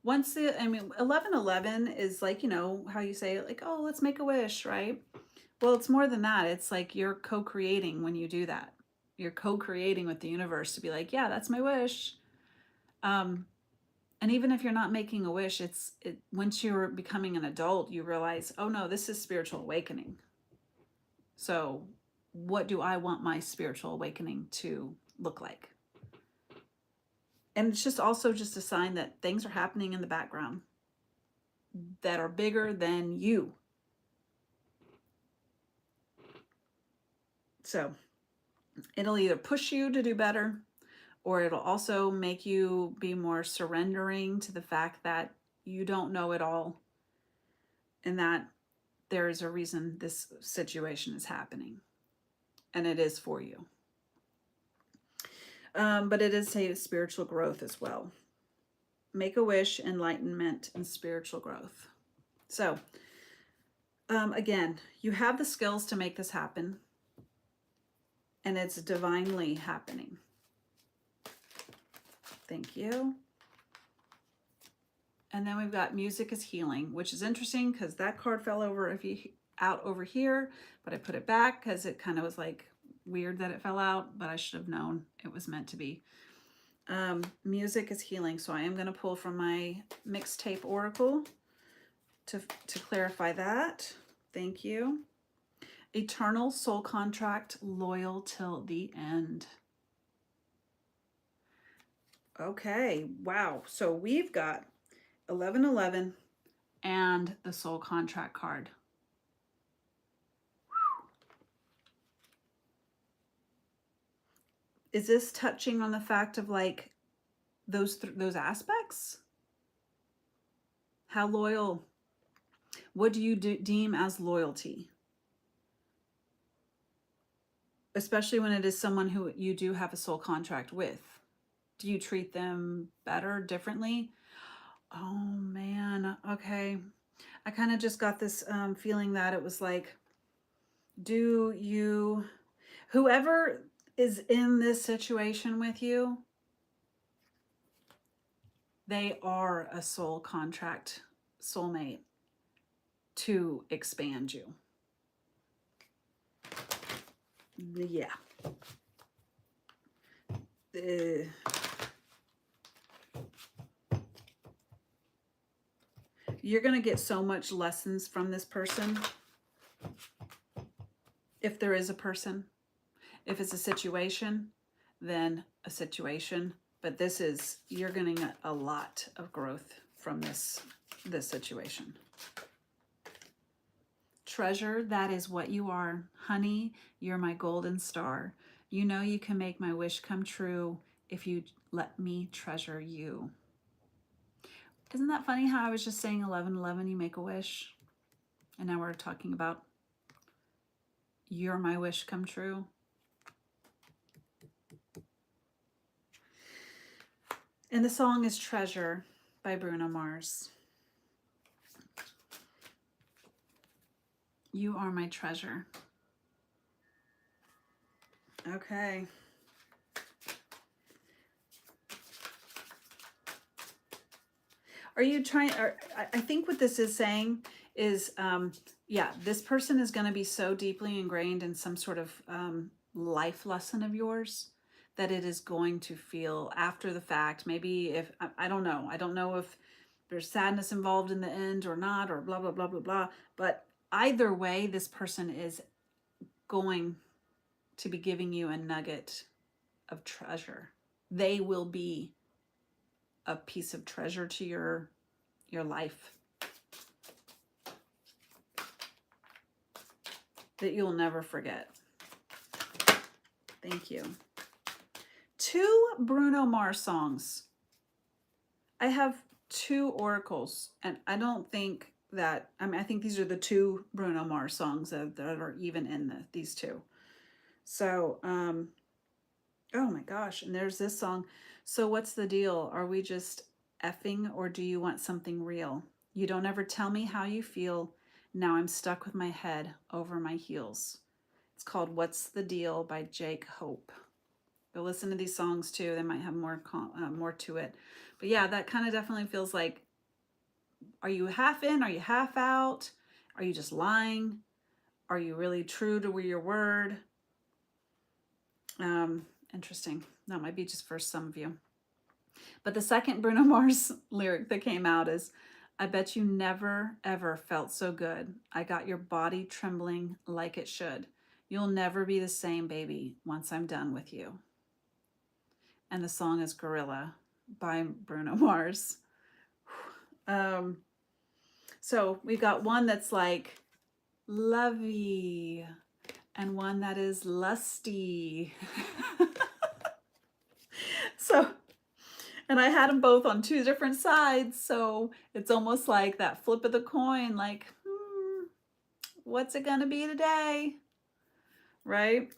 Speaker 1: Once the, I mean, 1111 is like, you know, how you say, like, oh, let's make a wish, right? Well, it's more than that. It's like you're co-creating when you do that. You're co-creating with the universe to be like, yeah, that's my wish. Um, and even if you're not making a wish, once you're becoming an adult, you realize, oh no, this is spiritual awakening. So what do I want my spiritual awakening to look like? And it's just also just a sign that things are happening in the background that are bigger than you. So it'll either push you to do better, or it'll also make you be more surrendering to the fact that you don't know it all and that there is a reason this situation is happening, and it is for you. But it is a spiritual growth as well. Make a wish, enlightenment, and spiritual growth. So, again, you have the skills to make this happen, and it's divinely happening. Thank you. And then we've got music is healing, which is interesting because that card fell out over here, but I put it back because it kind of was like weird that it fell out, but I should have known it was meant to be. Music is healing. So I am going to pull from my mixtape oracle to clarify that. Thank you. Eternal soul contract, loyal till the end. Okay, wow. So we've got 1111 and the soul contract card. Is this touching on the fact of like those aspects? How loyal? What do you deem as loyalty? Especially when it is someone who you do have a soul contract with. Do you treat them better, differently? Oh man, okay. I kind of just got this feeling that it was like, do you, whoever is in this situation with you, they are a soul contract soulmate to expand you. Yeah. You're going to get so much lessons from this person. If there is a person, if it's a situation, then a situation. But this is, you're getting a lot of growth from this situation. Treasure, that is what you are. Honey, you're my golden star. You know you can make my wish come true if you let me treasure you. Isn't that funny how I was just saying 1111, you make a wish? And now we're talking about you're my wish come true. And the song is Treasure by Bruno Mars. You are my treasure. Okay. Are you trying, I think what this is saying is, yeah, this person is going to be so deeply ingrained in some sort of life lesson of yours that it is going to feel after the fact. Maybe if, I don't know. I don't know if there's sadness involved in the end or not, or blah, blah, blah, blah, blah. But either way, this person is going to be giving you a nugget of treasure. They will be a piece of treasure to your life that you'll never forget. Thank you. 2 Bruno Mars songs. I have 2 oracles, and I don't think that, I mean, I think these are the 2 Bruno Mars songs that are even in these 2. So, oh my gosh, and there's this song. So what's the deal? Are we just effing, or do you want something real? You don't ever tell me how you feel. Now I'm stuck with my head over my heels. It's called What's the Deal by Jake Hope. Go listen to these songs too. They might have more to it. But yeah, that kind of definitely feels like Are you half in? Are you half out? Are you just lying? Are you really true to your word? Interesting. That might be just for some of you. But the second Bruno Mars lyric that came out is, I bet you never, ever felt so good. I got your body trembling like it should. You'll never be the same, baby, once I'm done with you. And the song is Gorilla by Bruno Mars. So we've got one that's like lovey and one that is lusty. So, and I had them both on two different sides. So it's almost like that flip of the coin, like, what's it going to be today? Right?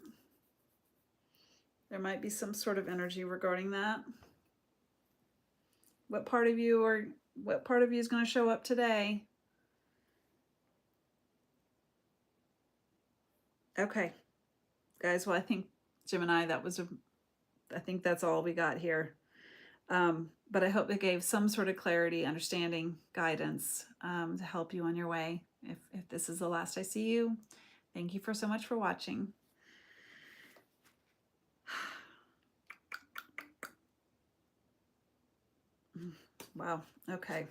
Speaker 1: There might be some sort of energy regarding that. What part of you is going to show up today? Okay, guys. Well, I think Gemini, I think that's all we got here. But I hope it gave some sort of clarity, understanding, guidance to help you on your way. If this is the last I see you, thank you so much for watching. Wow. Okay.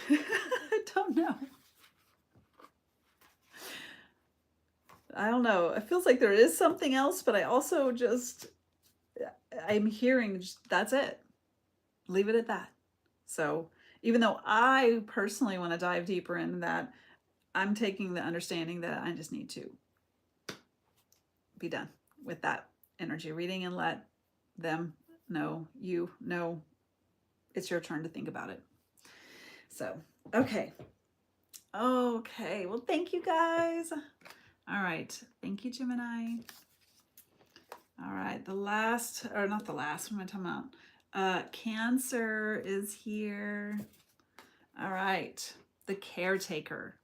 Speaker 1: I don't know. I don't know. It feels like there is something else, but I also I'm hearing that's it. Leave it at that. So even though I personally want to dive deeper into that, I'm taking the understanding that I just need to be done with that energy reading and let them know, it's your turn to think about it. So, okay. Okay. Well, thank you guys. All right. Thank you, Gemini. All right. Not the last, what am I talking about? Cancer is here. All right. The caretaker.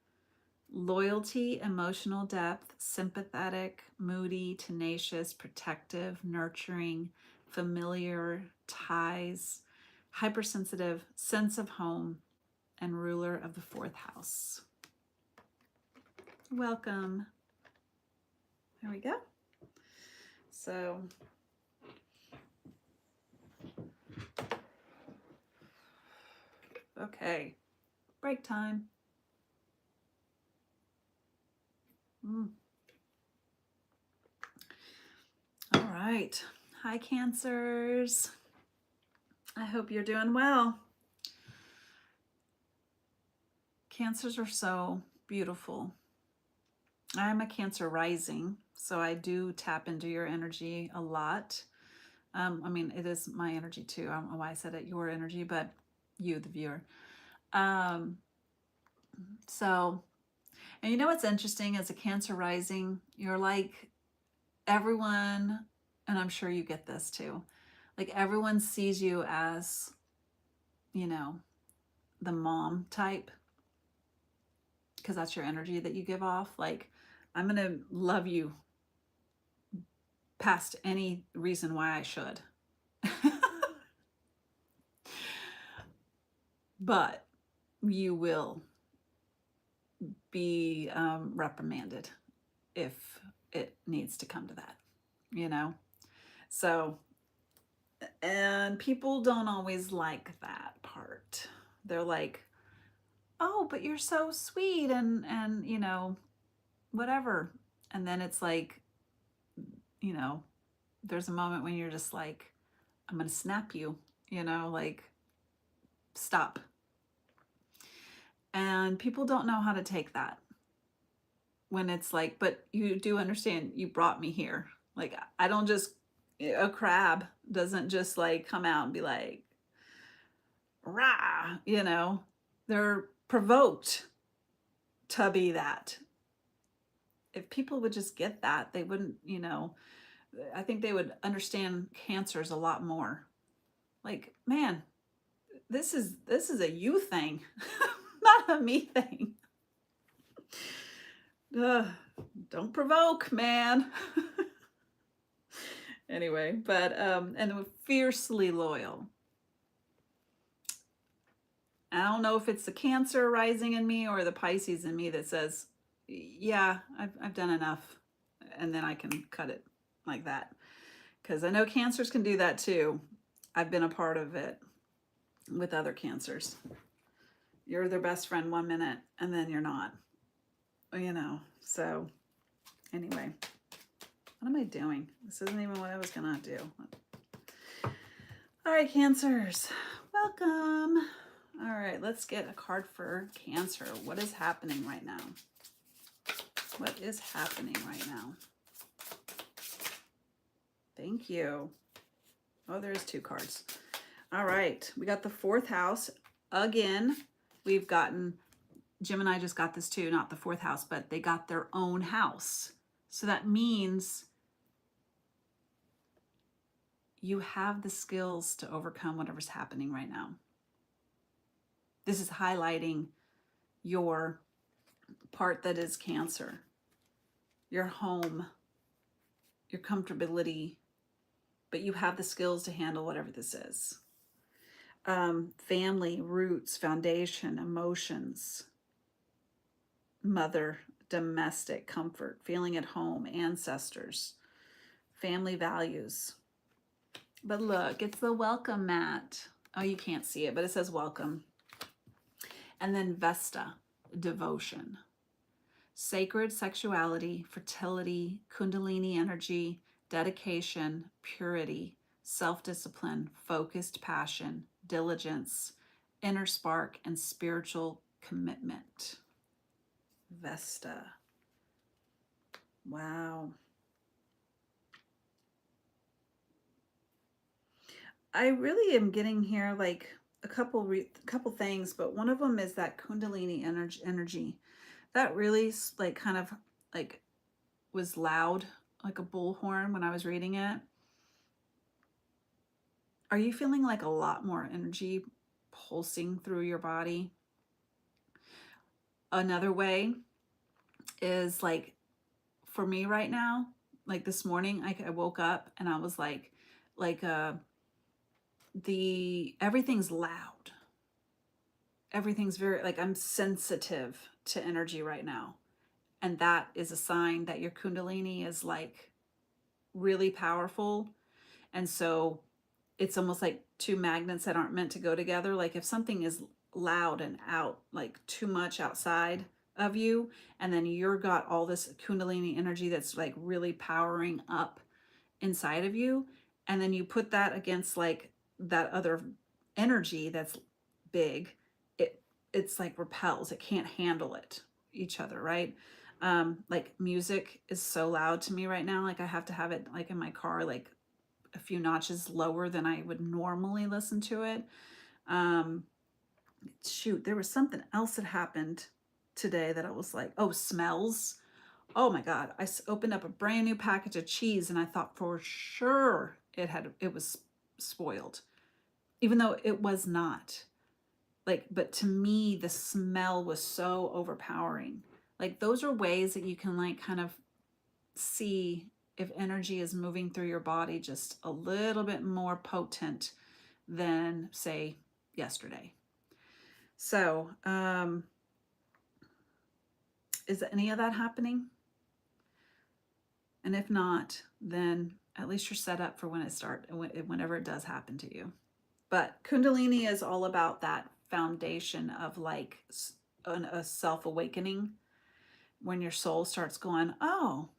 Speaker 1: Loyalty, emotional depth, sympathetic, moody, tenacious, protective, nurturing, familiar, ties, hypersensitive, sense of home, and ruler of the 4th house. Welcome. There we go. So, okay, break time. All right. Hi, Cancers. I hope you're doing well. Cancers are so beautiful. I'm a Cancer rising, so I do tap into your energy a lot. I mean, it is my energy too. I don't know why I said it, your energy, but you, the viewer. So, and you know what's interesting, as a Cancer rising, you're like everyone, and I'm sure you get this too, like everyone sees you as, the mom type, because that's your energy that you give off. Like, I'm going to love you past any reason why I should. But you will be reprimanded if it needs to come to that, So, and people don't always like that part. They're like, oh, but you're so sweet and whatever. And then it's like, there's a moment when you're just like, I'm going to snap you, like, stop. And people don't know how to take that when it's like, but you do understand you brought me here. Like, I don't just, a crab doesn't just like come out and be like, rah, they're provoked to be that. If people would just get that, they wouldn't, I think they would understand Cancers a lot more. Like, man, this is a you thing, not a me thing. Don't provoke, man. Anyway, but and fiercely loyal. I don't know if it's the Cancer rising in me or the Pisces in me that says, yeah, I've done enough, and then I can cut it like that. Because I know Cancers can do that too. I've been a part of it with other Cancers. You're their best friend 1 minute and then you're not, you know. So anyway, what am I doing? This isn't even what I was gonna do. All right, Cancers, welcome. All right, let's get a card for Cancer. What is happening right now? What is happening right now? Thank you. Oh, there's 2 cards. All right, we got the 4th house. Again, we've gotten, Gemini just got this too, not the 4th house, but they got their own house. So that means you have the skills to overcome whatever's happening right now. This is highlighting your part that is Cancer, your home, your comfortability, but you have the skills to handle whatever this is. Family, roots, foundation, emotions, mother, domestic comfort, feeling at home, ancestors, family values. But look, it's the welcome mat. Oh, you can't see it, but it says welcome. And then Vesta, devotion, sacred sexuality, fertility, kundalini energy, dedication, purity, self-discipline, focused passion, diligence, inner spark, and spiritual commitment. Vesta. Wow. I really am getting here like a couple things, but one of them is that kundalini energy that really like kind of like was loud like a bullhorn when I was reading it. Are you feeling like a lot more energy pulsing through your body? Another way is like for me right now, like this morning, I woke up and I was like everything's loud. Everything's very, like, I'm sensitive to energy right now. And that is a sign that your kundalini is like really powerful. And so it's almost like 2 magnets that aren't meant to go together. Like if something is loud and out, like too much outside of you, and then you're got all this kundalini energy that's like really powering up inside of you, and then you put that against like that other energy that's big, it's like repels. It can't handle it, each other, right? Like music is so loud to me right now. Like I have to have it like in my car, like a few notches lower than I would normally listen to it. Shoot, there was something else that happened today that I was like, oh, smells. Oh my God, I opened up a brand new package of cheese and I thought for sure it was spoiled, even though it was not. Like, but to me, the smell was so overpowering. Like those are ways that you can like kind of see if energy is moving through your body just a little bit more potent than say yesterday. So, is any of that happening? And if not, then at least you're set up for when whenever it does happen to you. But Kundalini is all about that foundation of like a self-awakening, when your soul starts going, oh,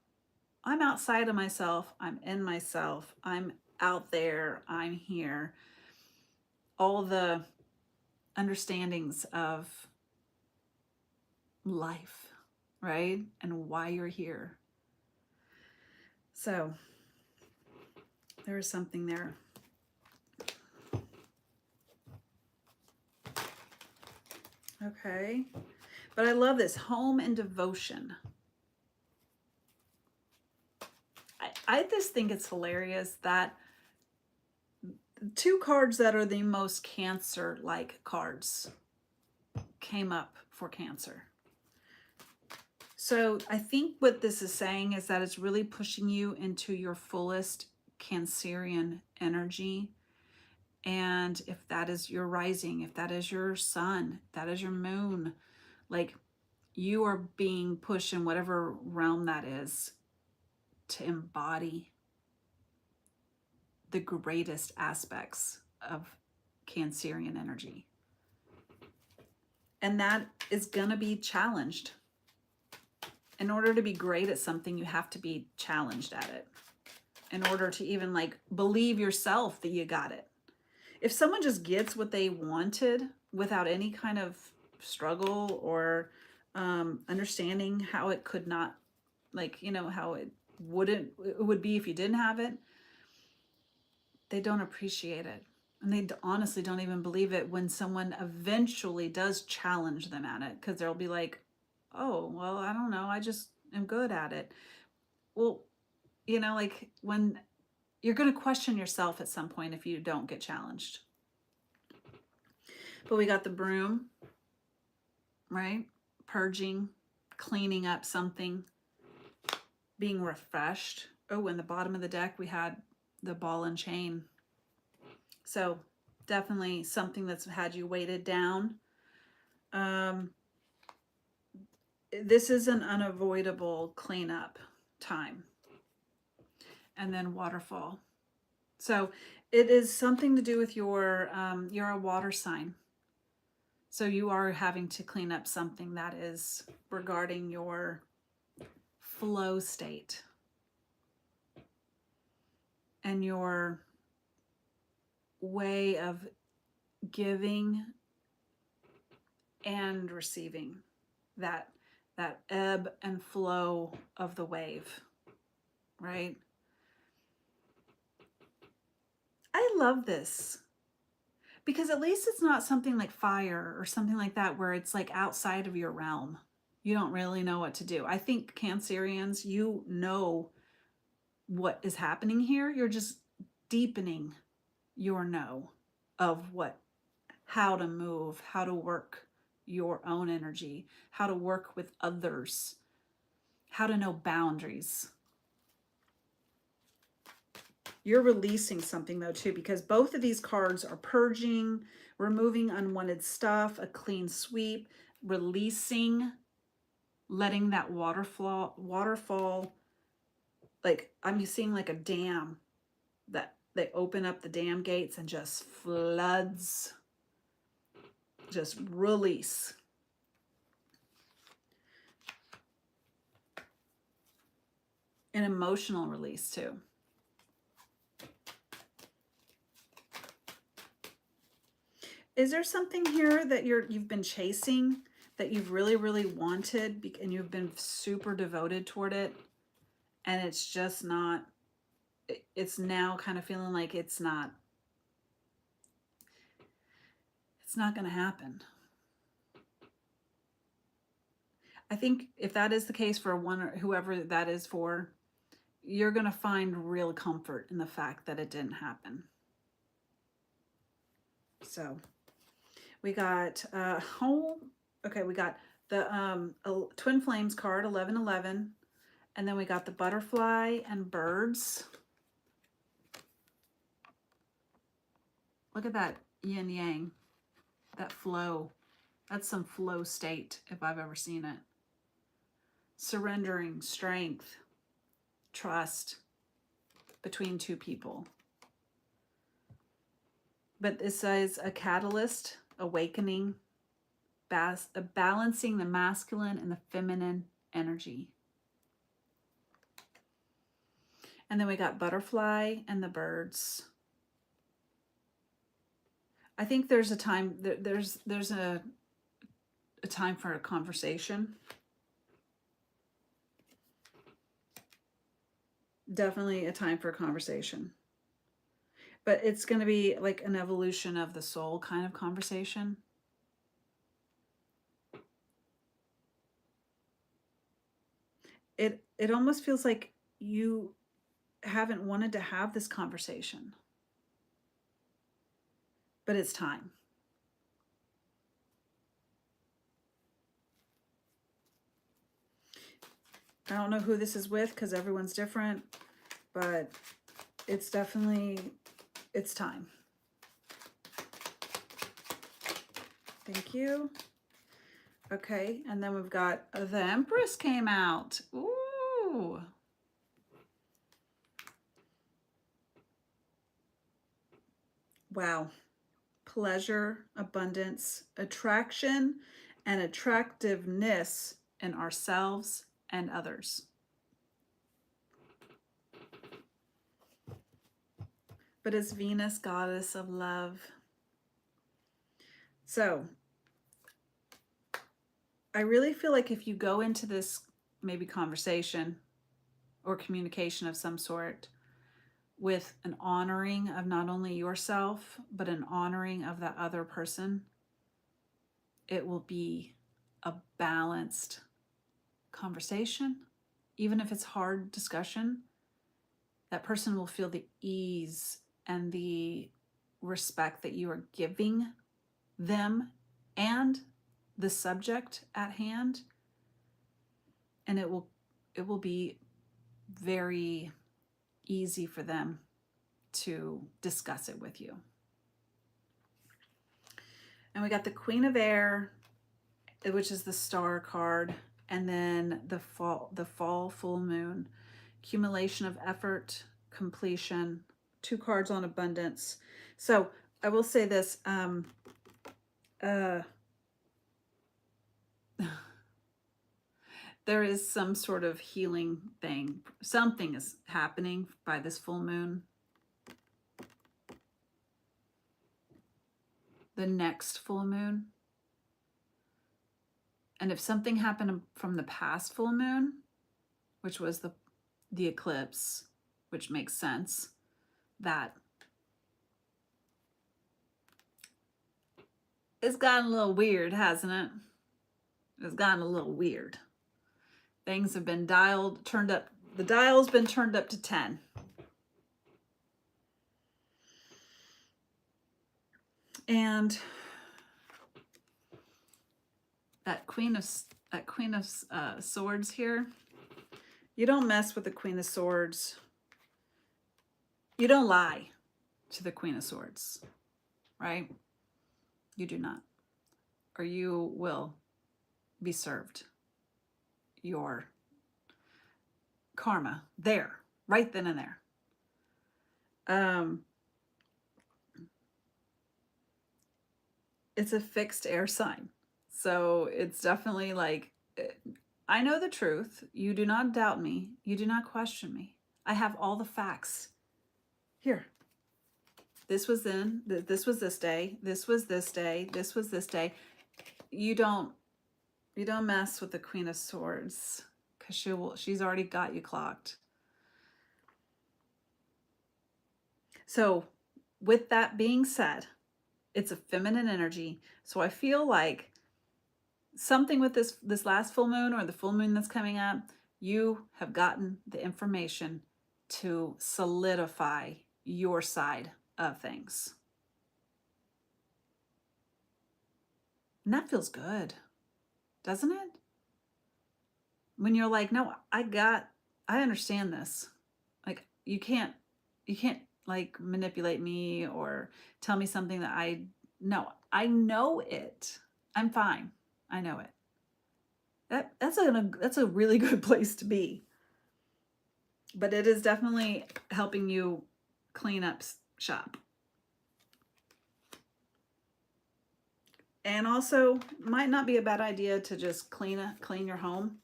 Speaker 1: I'm outside of myself, I'm in myself, I'm out there, I'm here. All the understandings of life, right? And why you're here. So there is something there. Okay. But I love this, home and devotion. I just think it's hilarious that 2 cards that are the most Cancer-like cards came up for Cancer. So I think what this is saying is that it's really pushing you into your fullest Cancerian energy. And if that is your rising, if that is your sun, if that is your moon, like you are being pushed in whatever realm that is to embody the greatest aspects of Cancerian energy. And that is going to be challenged. In order to be great at something, you have to be challenged at it. In order to even like believe yourself that you got it. If someone just gets what they wanted without any kind of struggle or understanding how it could not, like, you know, how it would be if you didn't have it, they don't appreciate it. And they honestly don't even believe it when someone eventually does challenge them at it, because they'll be like, oh, well, I don't know, I just am good at it. Well, you know, like when you're going to question yourself at some point if you don't get challenged. But we got the broom, right? Purging, cleaning up something, being refreshed. Oh, in the bottom of the deck, we had the ball and chain. So definitely something that's had you weighted down. This is an unavoidable cleanup time. And then waterfall. So it is something to do with you're a water sign. So you are having to clean up something that is regarding your flow state and your way of giving and receiving, that ebb and flow of the wave, right? I love this because at least it's not something like fire or something like that where it's like outside of your realm. You don't really know what to do. I think Cancerians, you know what is happening here. You're just deepening your know of how to move, how to work your own energy, how to work with others, how to know boundaries. You're releasing something though too, because both of these cards are purging, removing unwanted stuff, a clean sweep, releasing, letting that waterfall, like I'm seeing like a dam that they open up the dam gates and just floods, just release. An emotional release too. Is there something here that you've been chasing, that you've really, really wanted, and you've been super devoted toward it, and it's just not, it's now kind of feeling like it's not going to happen? I think if that is the case for one or whoever that is for, you're going to find real comfort in the fact that it didn't happen. So we got we got the Twin Flames card, 1111, and then we got the butterfly and birds. Look at that yin yang, that flow. That's some flow state if I've ever seen it. Surrendering, strength, trust between two people. But this is a catalyst, awakening, balancing the masculine and the feminine energy. And then we got butterfly and the birds. I think there's a time, there's a time for a conversation. Definitely a time for a conversation. But it's going to be like an evolution of the soul kind of conversation. It almost feels like you haven't wanted to have this conversation. But it's time. I don't know who this is with because everyone's different, but it's definitely, it's time. Thank you. Okay, and then we've got the Empress came out. Ooh. Wow. Pleasure, abundance, attraction, and attractiveness in ourselves and others. But it's Venus, goddess of love. So I really feel like if you go into this maybe conversation or communication of some sort with an honoring of not only yourself, but an honoring of that other person, it will be a balanced conversation. Even if it's hard discussion, that person will feel the ease and the respect that you are giving them and the subject at hand, and it will be very easy for them to discuss it with you. And we got the Queen of Air, which is the star card, and then the fall full moon, accumulation of effort, completion, 2 cards on abundance. So I will say this, there is some sort of healing thing. Something is happening by this full moon. The next full moon. And if something happened from the past full moon, which was the eclipse, which makes sense, that it's gotten a little weird, hasn't it? It's gotten a little weird. Things have been turned up. The dial's been turned up to 10. And that Queen of Swords here, you don't mess with the Queen of Swords. You don't lie to the Queen of Swords, right? You do not. Or you will be served your karma there, right then and there. It's a fixed air sign. So it's definitely like, I know the truth. You do not doubt me. You do not question me. I have all the facts. Here. This was this was this day. This was this day. This was this day. You don't mess with the Queen of Swords, because she's already got you clocked. So with that being said, it's a feminine energy. So I feel like something with this last full moon or the full moon that's coming up, you have gotten the information to solidify your side of things. And that feels good, doesn't it? When you're like, no, I understand this. Like, you can't like manipulate me or tell me something that I know it. I'm fine. I know it. That's a really good place to be. But it is definitely helping you clean up shop. And also, might not be a bad idea to just clean your home,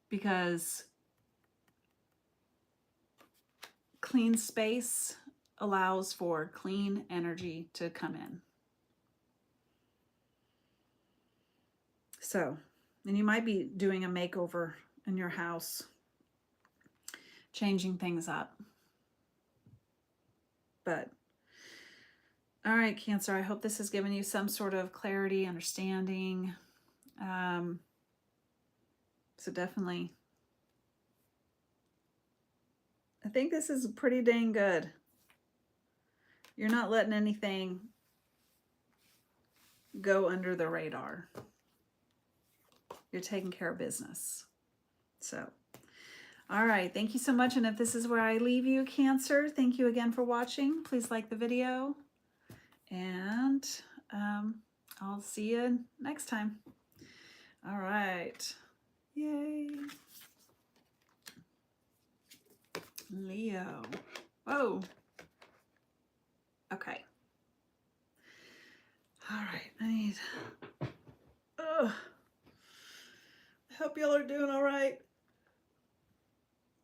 Speaker 1: because clean space allows for clean energy to come in. So, and you might be doing a makeover in your house, changing things up. But, all right, Cancer, I hope this has given you some sort of clarity, understanding. So definitely, I think this is pretty dang good. You're not letting anything go under the radar. You're taking care of business. So, All right, thank you so much. And if this is where I leave you, Cancer, thank you again for watching. Please like the video, and I'll see you next time. All right. Yay. Leo. Whoa. Okay. All right. I need. Ugh. I hope y'all are doing all right.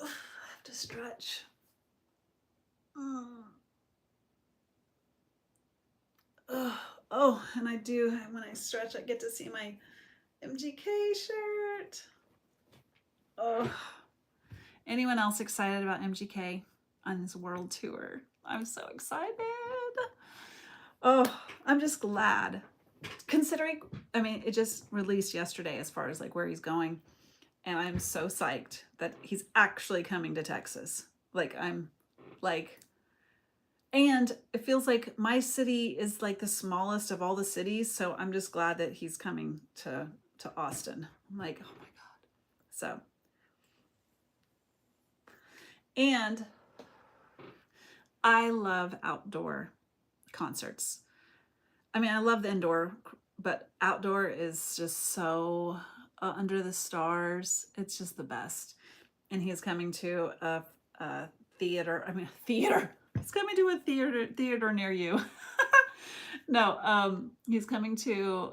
Speaker 1: Ugh, I have to stretch. Oh, and I do. When I stretch, I get to see my MGK shirt. Oh. Anyone else excited about MGK on his world tour? I'm so excited. Oh, I'm just glad. Considering, I mean, it just released yesterday as far as like where he's going. And I'm so psyched that he's actually coming to Texas. Like, I'm like, and it feels like my city is like the smallest of all the cities. So I'm just glad that he's coming to Austin. I'm like, oh my God. So, and I love outdoor concerts. I mean, I love the indoor, but outdoor is just so under the stars. It's just the best. And he is coming to a theater. I mean, theater. He's coming to a theater near you. No, he's coming to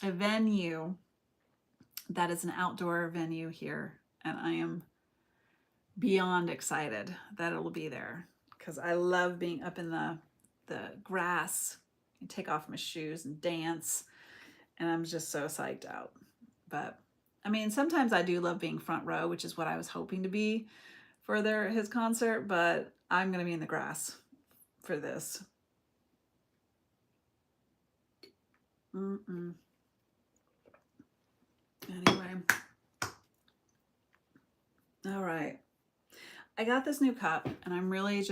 Speaker 1: a venue that is an outdoor venue here, and I am beyond excited that it'll be there because I love being up in the grass and take off my shoes and dance, and I'm just so psyched out. But I mean, sometimes I do love being front row, which is what I was hoping to be for his concert, but I'm gonna be in the grass for this. Anyway, all right. I got this new cup, and I'm really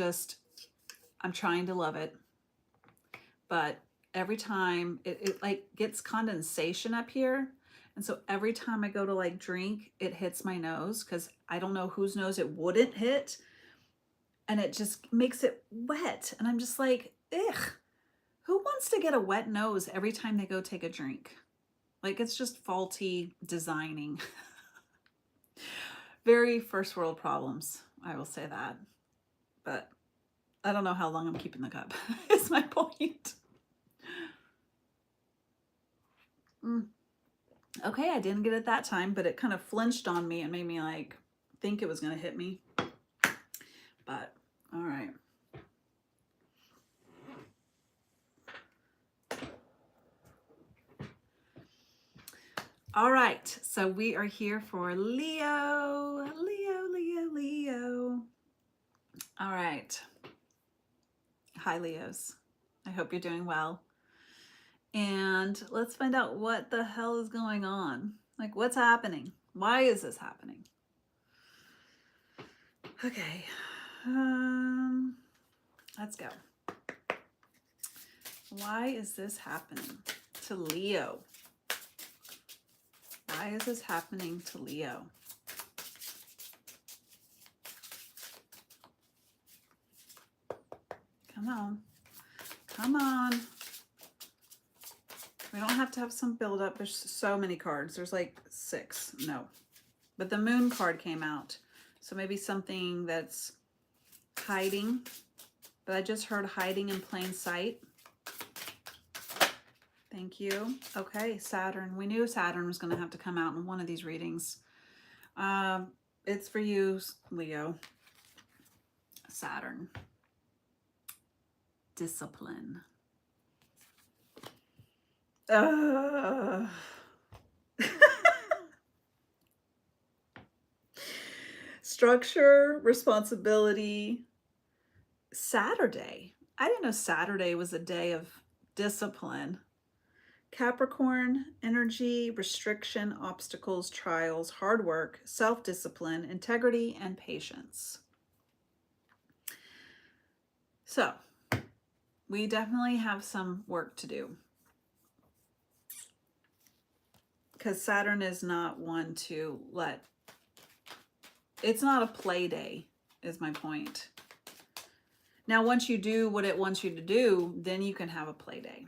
Speaker 1: I'm trying to love it, but every time it like gets condensation up here, and so every time I go to like drink, it hits my nose because I don't know whose nose it wouldn't hit, and it just makes it wet, and I'm just like, ugh, who wants to get a wet nose every time they go take a drink? Like, it's just faulty designing. Very first world problems, I will say that. But I don't know how long I'm keeping the cup, is my point. Okay, I didn't get it that time, but it kind of flinched on me and made me like think it was going to hit me. But all right. All right, so we are here for Leo. All right. Hi, Leos. I hope you're doing well. And let's find out what the hell is going on. Like, what's happening? Why is this happening? Okay. Let's go. Why is this happening to Leo? Why is this happening to Leo? Come on. Come on. We don't have to have some build-up. There's so many cards. There's like 6. No. But the moon card came out. So maybe something that's hiding. But I just heard hiding in plain sight. Thank you. Okay, Saturn. We knew Saturn was going to have to come out in one of these readings. It's for you, Leo. Saturn. Discipline. Structure, responsibility. Saturday. I didn't know Saturday was a day of discipline. Capricorn, energy, restriction, obstacles, trials, hard work, self-discipline, integrity, and patience. So, we definitely have some work to do. Because Saturn is not one to let It's not a play day, is my point. Now, once you do what it wants you to do, then you can have a play day.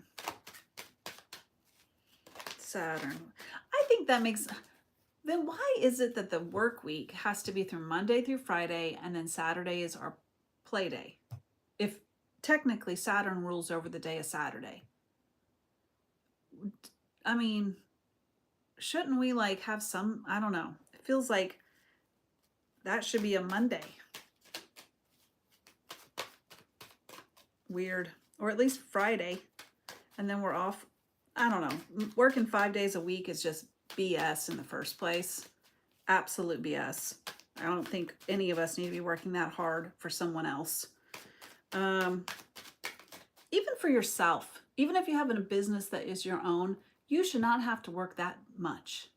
Speaker 1: Saturn. I think that makes... Then why is it that the work week has to be through Monday through Friday and then Saturday is our play day? If technically Saturn rules over the day of Saturday. I mean, shouldn't we like have some, I don't know. It feels like that should be a Monday. Weird. Or at least Friday. And then we're off. I don't know. Working 5 days a week is just BS in the first place. Absolute BS. I don't think any of us need to be working that hard for someone else. Even for yourself. Even if you have a business that is your own, you should not have to work that much.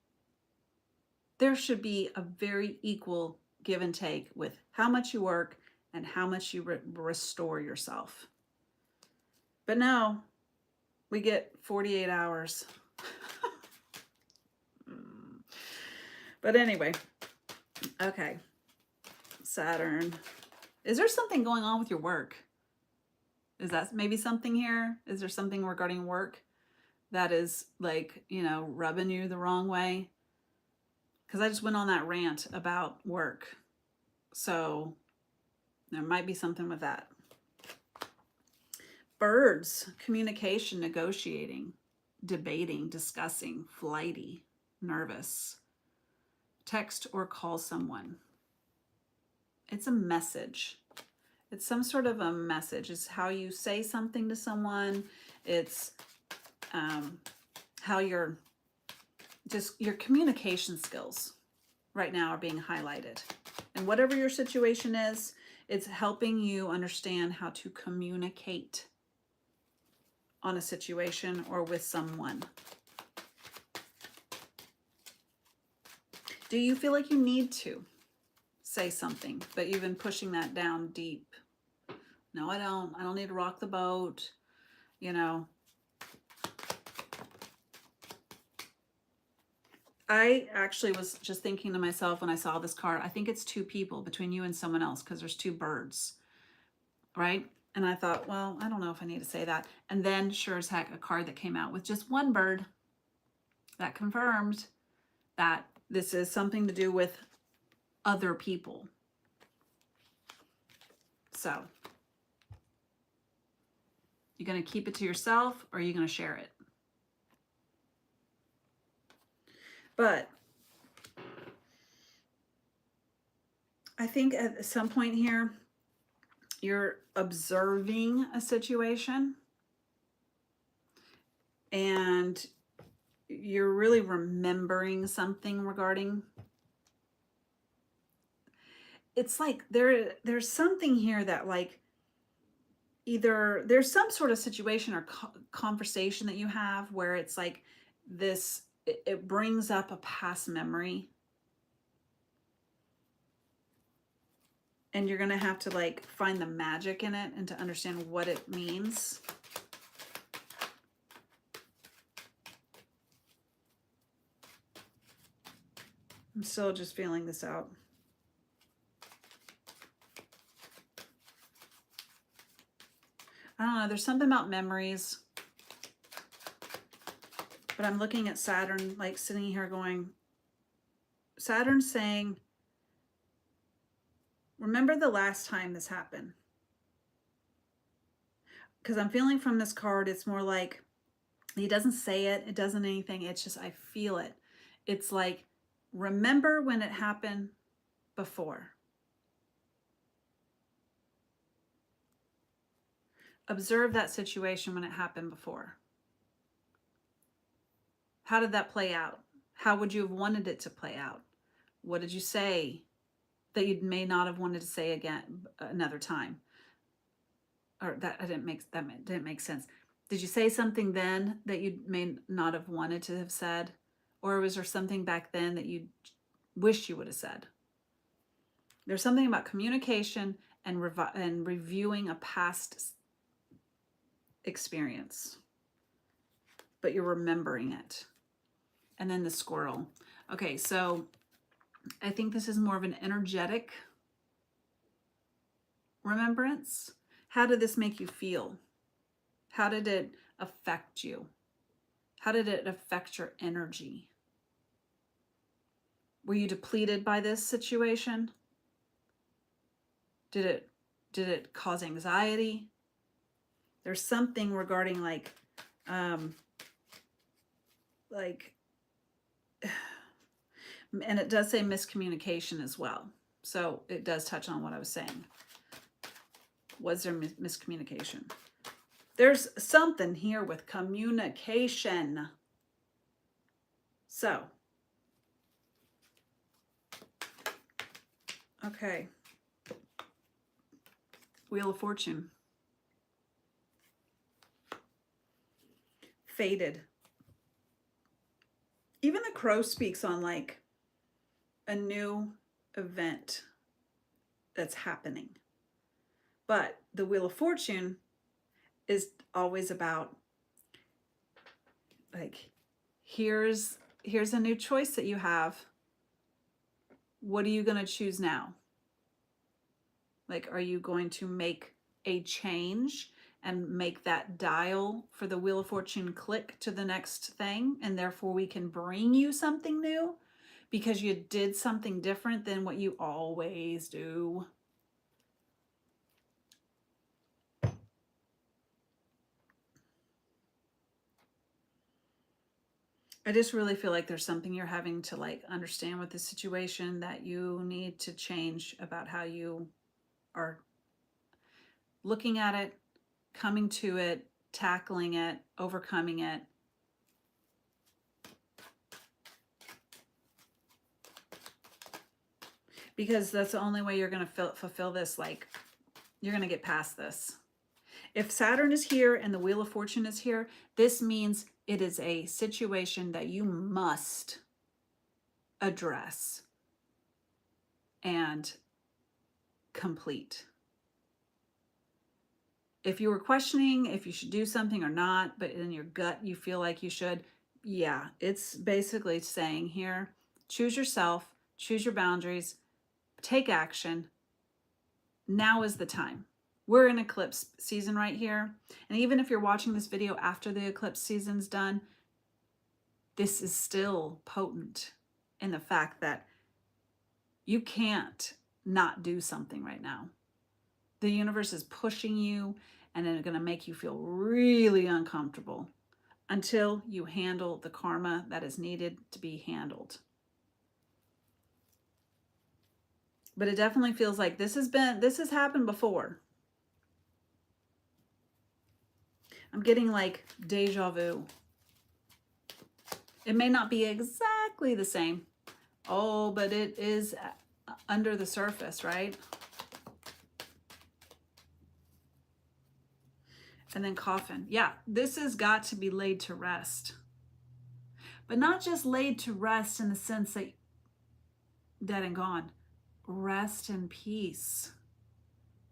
Speaker 1: There should be a very equal give and take with how much you work and how much you restore yourself. But no, we get 48 hours. But anyway, okay. Saturn. Is there something going on with your work? Is that maybe something here? Is there something regarding work that is like, you know, rubbing you the wrong way? Because I just went on that rant about work. So there might be something with that. Birds, communication, negotiating, debating, discussing, flighty, nervous. Text or call someone. It's a message. It's some sort of a message. It's how you say something to someone. It's how your communication skills right now are being highlighted. And whatever your situation is, it's helping you understand how to communicate on a situation or with someone. Do you feel like you need to say something, but you've been pushing that down deep? No, I don't. I don't need to rock the boat, you know. I actually was just thinking to myself when I saw this card, I think it's two people between you and someone else because there's two birds, right? And I thought, well, I don't know if I need to say that. And then sure as heck, a card that came out with just one bird that confirmed that this is something to do with other people. So, you're going to keep it to yourself or are you going to share it? But I think at some point here, you're observing a situation and you're really remembering something regarding. It's like there's something here that like either there's some sort of situation or conversation that you have where it's like this, it brings up a past memory. And you're going to have to like find the magic in it and to understand what it means. I'm still just feeling this out. I don't know. There's something about memories. But I'm looking at Saturn, like sitting here going, Saturn's saying, remember the last time this happened. Because I'm feeling from this card, it's more like, he doesn't say it. It doesn't anything. It's just, I feel it. It's like, remember when it happened before. Observe that situation when it happened before. How did that play out? How would you have wanted it to play out? What did you say that you may not have wanted to say again another time? Or that didn't make sense. Did you say something then that you may not have wanted to have said? Or was there something back then that you wish you would have said? There's something about communication and reviewing a past experience, but you're remembering it. And then the squirrel. Okay, so I think this is more of an energetic remembrance. How did this make you feel? How did it affect you? How did it affect your energy? Were you depleted by this situation? Did it cause anxiety? There's something regarding like and it does say miscommunication as well. So it does touch on what I was saying. Was there miscommunication? There's something here with communication. So, okay. Wheel of Fortune. Faded. Even the Crow speaks on like a new event that's happening. But the Wheel of Fortune is always about like, here's a new choice that you have. What are you going to choose now? Like, are you going to make a change and make that dial for the Wheel of Fortune click to the next thing, and therefore we can bring you something new because you did something different than what you always do? I just really feel like there's something you're having to like understand with this situation, that you need to change about how you are looking at it, coming to it, tackling it, overcoming it. Because that's the only way you're going to fulfill this. Like, you're going to get past this. If Saturn is here and the Wheel of Fortune is here, this means it is a situation that you must address and complete. If you were questioning if you should do something or not, but in your gut you feel like you should, yeah, it's basically saying here, choose yourself, choose your boundaries, take action. Now is the time. We're in eclipse season right here. And even if you're watching this video after the eclipse season's done, this is still potent in the fact that you can't not do something right now. The universe is pushing you, and it's going to make you feel really uncomfortable until you handle the karma that is needed to be handled. But it definitely feels like this has happened before. I'm getting like deja vu. It may not be exactly the same. Oh, but it is under the surface, right? And then coffin. Yeah, this has got to be laid to rest. But not just laid to rest in the sense that dead and gone. Rest in peace.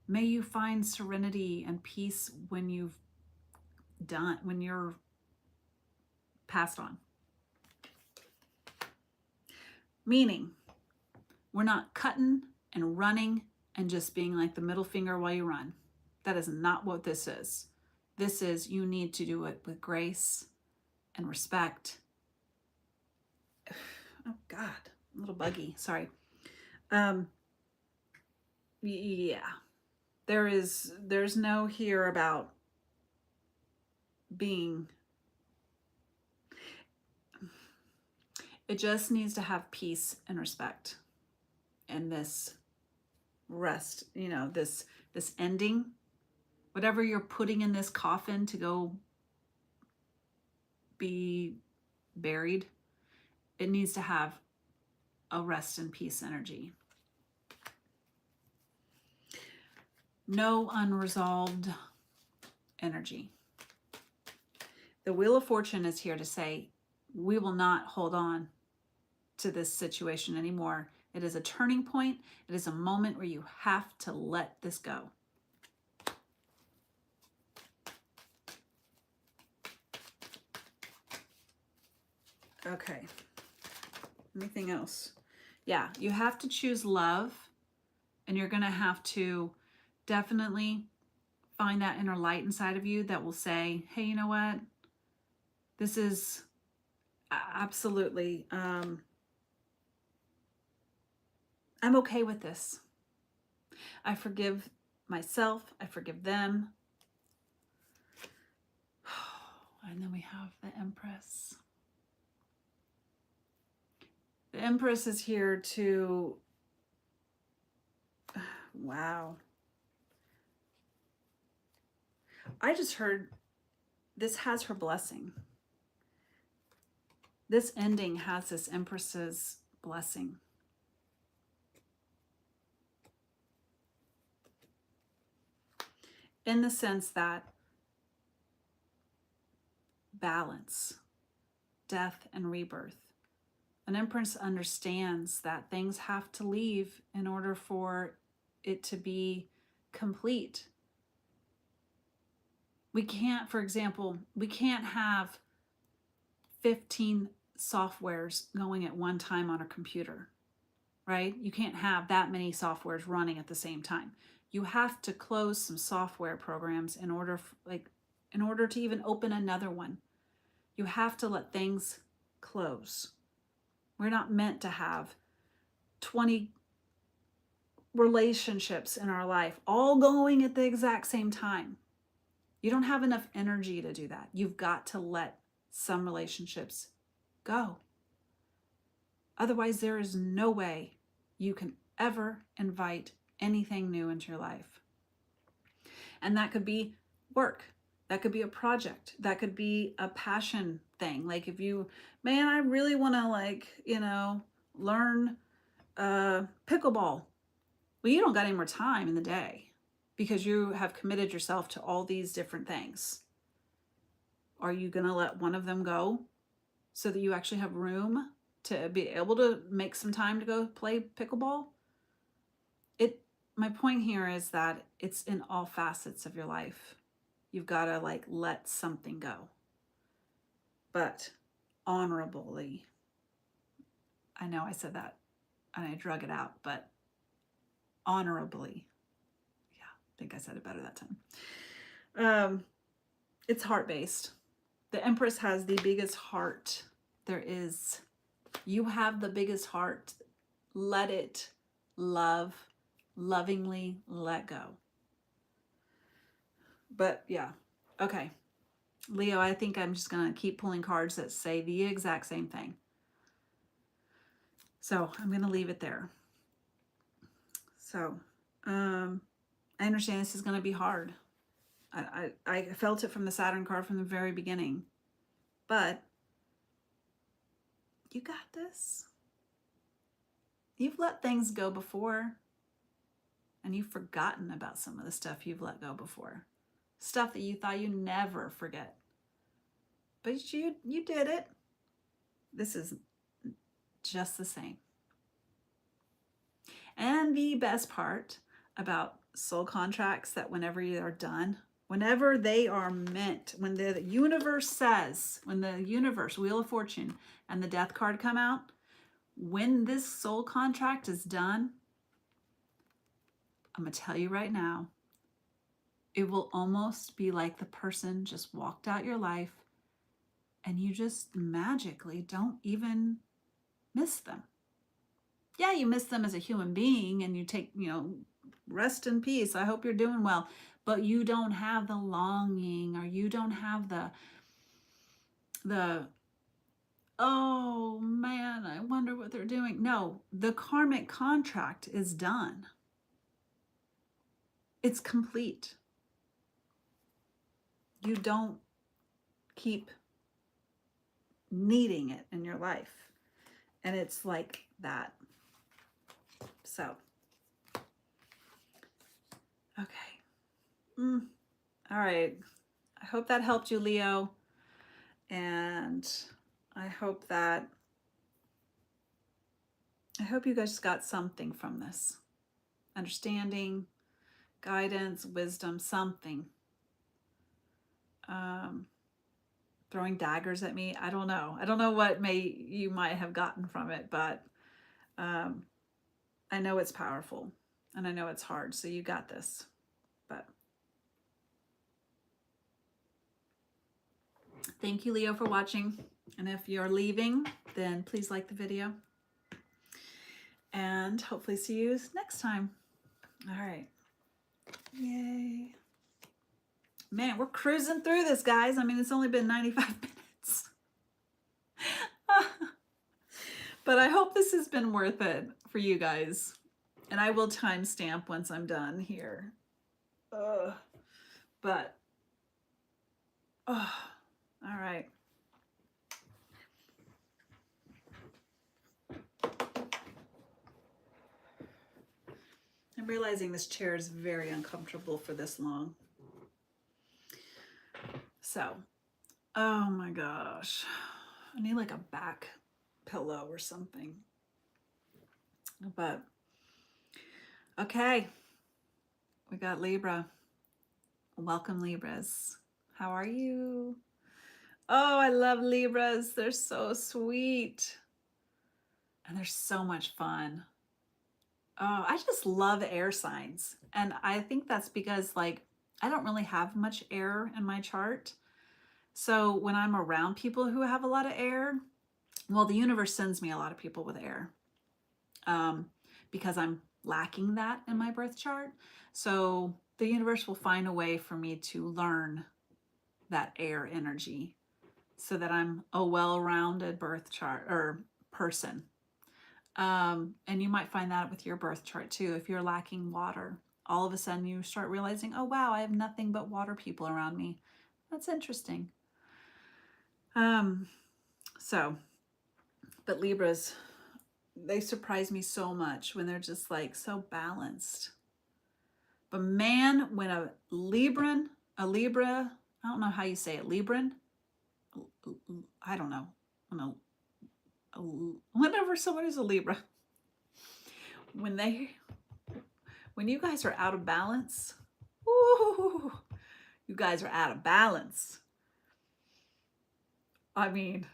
Speaker 1: May you find serenity and peace when you've done, when you're passed on. Meaning, we're not cutting and running and just being like the middle finger while you run. That is not what this is. This is, you need to do it with grace and respect. Oh God, a little buggy, sorry. Yeah, there's no here about being, it just needs to have peace and respect. And this rest, you know, this ending, whatever you're putting in this coffin to go be buried, it needs to have a rest and peace energy. No unresolved energy. The Wheel of Fortune is here to say, we will not hold on to this situation anymore. It is a turning point. It is a moment where you have to let this go. Okay. Anything else? Yeah, you have to choose love, and you're going to have to definitely find that inner light inside of you that will say, hey, you know what? This is absolutely, I'm okay with this. I forgive myself. I forgive them. And then we have the Empress. The Empress is here to, wow. I just heard this has her blessing. This ending has this Empress's blessing. In the sense that balance, death and rebirth. An Empress understands that things have to leave in order for it to be complete. We can't, for example, we can't have 15 softwares going at one time on a computer, right? You can't have that many softwares running at the same time. You have to close some software programs in order, in order to even open another one. You have to let things close. We're not meant to have 20 relationships in our life all going at the exact same time. You don't have enough energy to do that. You've got to let some relationships go. Otherwise, there is no way you can ever invite anything new into your life. And that could be work. That could be a project. That could be a passion thing. Like if you, man, I really want to learn pickleball. Well, you don't got any more time in the day because you have committed yourself to all these different things. Are you going to let one of them go so that you actually have room to be able to make some time to go play pickleball? My point here is that it's in all facets of your life. You've got to let something go, but honorably. I know I said that and I drug it out, but honorably. Yeah, I think I said it better that time. It's heart-based. The Empress has the biggest heart there is. You have the biggest heart. Let it lovingly let go. But yeah, okay. Leo, I think I'm just going to keep pulling cards that say the exact same thing. So I'm going to leave it there. So I understand this is going to be hard. I felt it from the Saturn card from the very beginning. But you got this. You've let things go before, and you've forgotten about some of the stuff you've let go before. Stuff that you thought you'd never forget. But you did it. This is just the same. And the best part about soul contracts, that whenever you are done, whenever they are meant, when the universe says, when the universe, Wheel of Fortune, and the Death card come out, when this soul contract is done, I'm going to tell you right now, it will almost be like the person just walked out your life and you just magically don't even miss them. Yeah, you miss them as a human being and you take, rest in peace. I hope you're doing well. But you don't have the longing, or you don't have the oh man, I wonder what they're doing. No, the karmic contract is done. It's complete. You don't keep needing it in your life. And it's like that. So, okay. All right. I hope that helped you, Leo. And I hope you guys got something from this. Understanding, guidance, wisdom, something. Throwing daggers at me. I don't know. I don't know what you might have gotten from it, but I know it's powerful and I know it's hard, so you got this. But thank you, Leo, for watching. And if you're leaving, then please like the video. And hopefully see you next time. All right. Yay. Man, we're cruising through this, guys. I mean, it's only been 95 minutes. But I hope this has been worth it for you guys. And I will timestamp once I'm done here. But, all right. I'm realizing this chair is very uncomfortable for this long. So, oh my gosh. I need like a back pillow or something. But, okay. We got Libra. Welcome, Libras. How are you? Oh, I love Libras. They're so sweet. And they're so much fun. Oh, I just love air signs. And I think that's because, like, I don't really have much air in my chart. So when I'm around people who have a lot of air, well, the universe sends me a lot of people with air because I'm lacking that in my birth chart. So the universe will find a way for me to learn that air energy so that I'm a well-rounded birth chart or person. And you might find that with your birth chart too. If you're lacking water, all of a sudden you start realizing, oh wow, I have nothing but water people around me. That's interesting. But Libras, they surprise me so much when they're just like so balanced. But man, when a Libra, I don't know how you say it, Libran, I don't know. Whenever someone is a Libra, when you guys are out of balance, ooh, you guys are out of balance. I mean,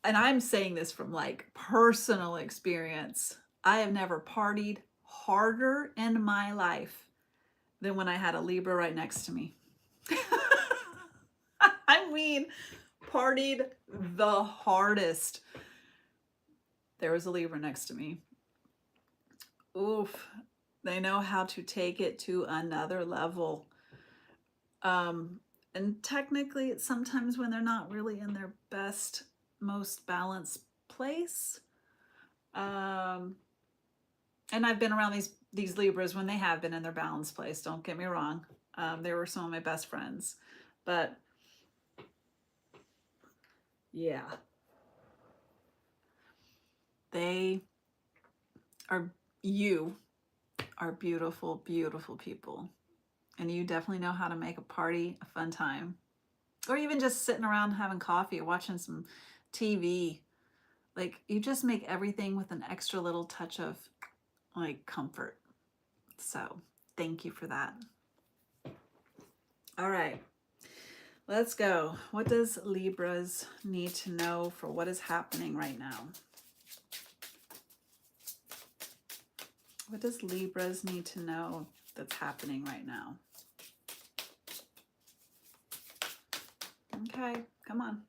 Speaker 1: and I'm saying this from like personal experience. I have never partied harder in my life than when I had a Libra right next to me. I mean, partied the hardest. There was a Libra next to me. Oof. They know how to take it to another level. And technically, it's sometimes when they're not really in their best, most balanced place. And I've been around these Libras when they have been in their balanced place. Don't get me wrong. They were some of my best friends. But yeah. You are beautiful, beautiful people. And you definitely know how to make a party a fun time. Or even just sitting around having coffee or watching some TV. Like, you just make everything with an extra little touch of like comfort. So thank you for that. All right, let's go. What does Libras need to know for what is happening right now? What does Libras need to know that's happening right now? Okay, come on.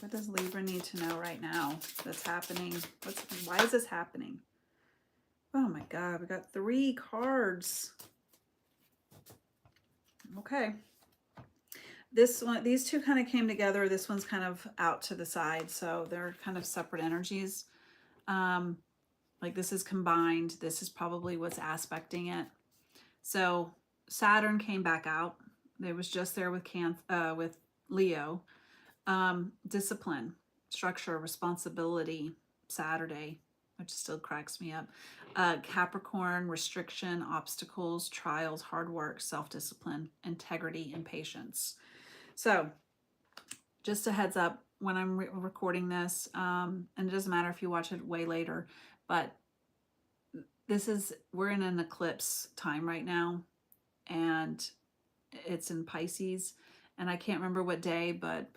Speaker 1: What does Libra need to know right now that's happening? Why is this happening? Oh my God, we got 3 cards. Okay. These two kind of came together. This one's kind of out to the side, so they're kind of separate energies. Like this is combined. This is probably what's aspecting it. So Saturn came back out. It was just there with Leo. Discipline, structure, responsibility, Saturday, which still cracks me up. Capricorn, restriction, obstacles, trials, hard work, self-discipline, integrity, and patience. So just a heads up when I'm recording this, and it doesn't matter if you watch it way later, but we're in an eclipse time right now, and it's in Pisces, and I can't remember what day, but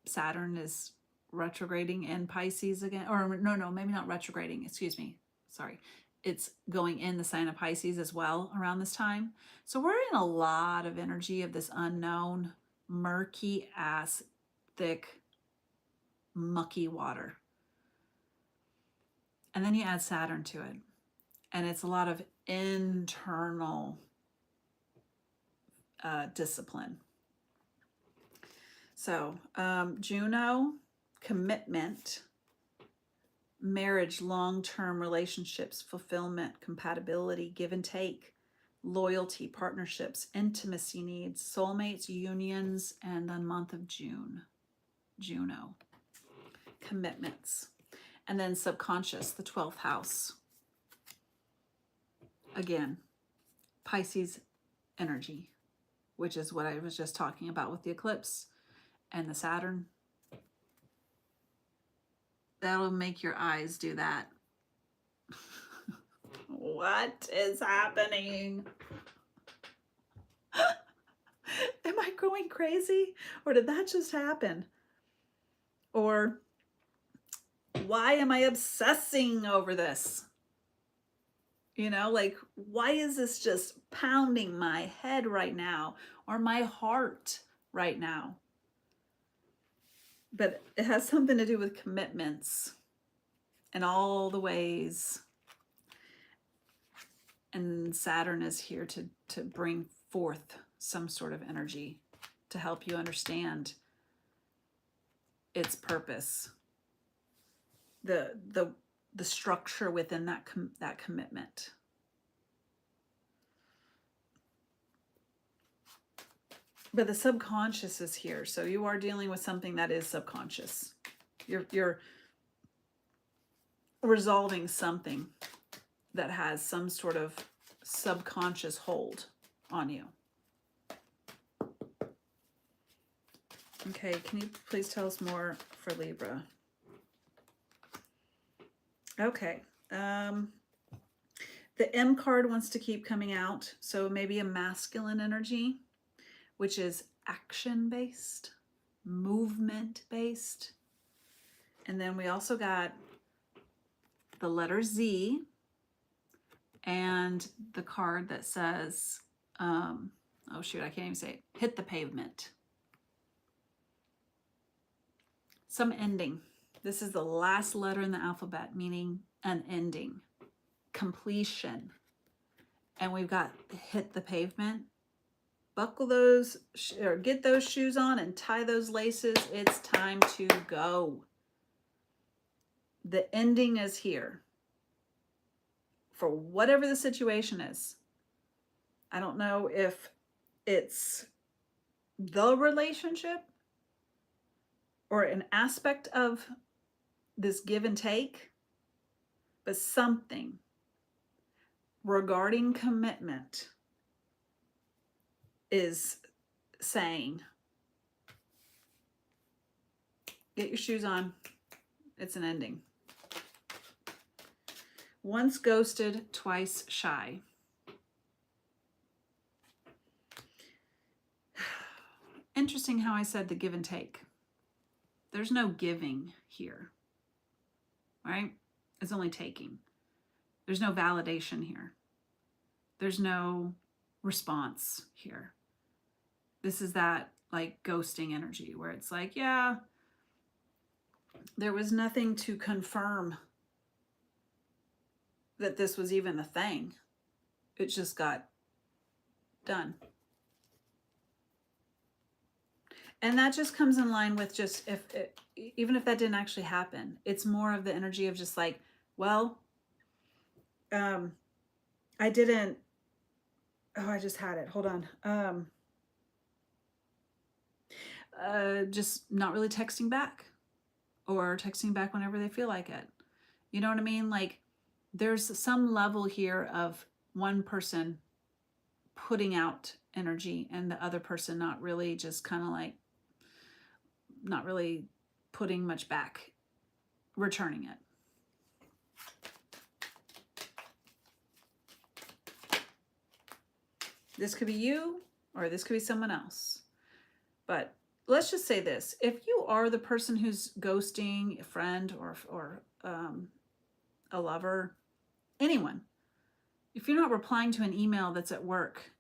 Speaker 1: Saturn is retrograding in Pisces again, or no, maybe not retrograding, excuse me. Sorry. It's going in the sign of Pisces as well around this time. So we're in a lot of energy of this unknown, murky ass, thick, mucky water. And then you add Saturn to it. And it's a lot of internal discipline. So Juno, commitment, marriage, long-term relationships, fulfillment, compatibility, give and take, loyalty, partnerships, intimacy needs, soulmates, unions, and the month of June, Juno, commitments. And then subconscious, the 12th house. Again, Pisces energy, which is what I was just talking about with the eclipse and the Saturn. That'll make your eyes do that. What is happening? Am I going crazy? Or did that just happen? Or why am I obsessing over this? You know, like, why is this just pounding my head right now or my heart right now? But it has something to do with commitments and all the ways. And Saturn is here to bring forth some sort of energy to help you understand its purpose, the structure within that commitment. But the subconscious is here, so you are dealing with something that is subconscious. You're resolving something that has some sort of subconscious hold on you. Okay, can you please tell us more for Libra? Okay. The M card wants to keep coming out, so maybe a masculine energy, which is action-based, movement-based. And then we also got the letter Z and the card that says, oh shoot, I can't even say it, hit the pavement. Some ending. This is the last letter in the alphabet, meaning an ending, completion. And we've got hit the pavement. Buckle those, or get those shoes on and tie those laces. It's time to go. The ending is here for whatever the situation is. I don't know if it's the relationship or an aspect of this give and take, but something regarding commitment is saying, get your shoes on. It's an ending. Once ghosted, twice shy. Interesting how I said the give and take. There's no giving here, right? It's only taking. There's no validation here. There's no response here. This is that like ghosting energy where it's like, yeah, there was nothing to confirm that this was even a thing. It just got done. And that just comes in line with just even if that didn't actually happen, it's more of the energy of just like, well, I didn't, oh, I just had it. Hold on. Just not really texting back or texting back whenever they feel like it. You know what I mean? Like there's some level here of one person putting out energy and the other person not really, just kind of like not really putting much back, returning it. This could be you or this could be someone else. But let's just say this. If you are the person who's ghosting a friend or a lover, anyone, if you're not replying to an email that's at work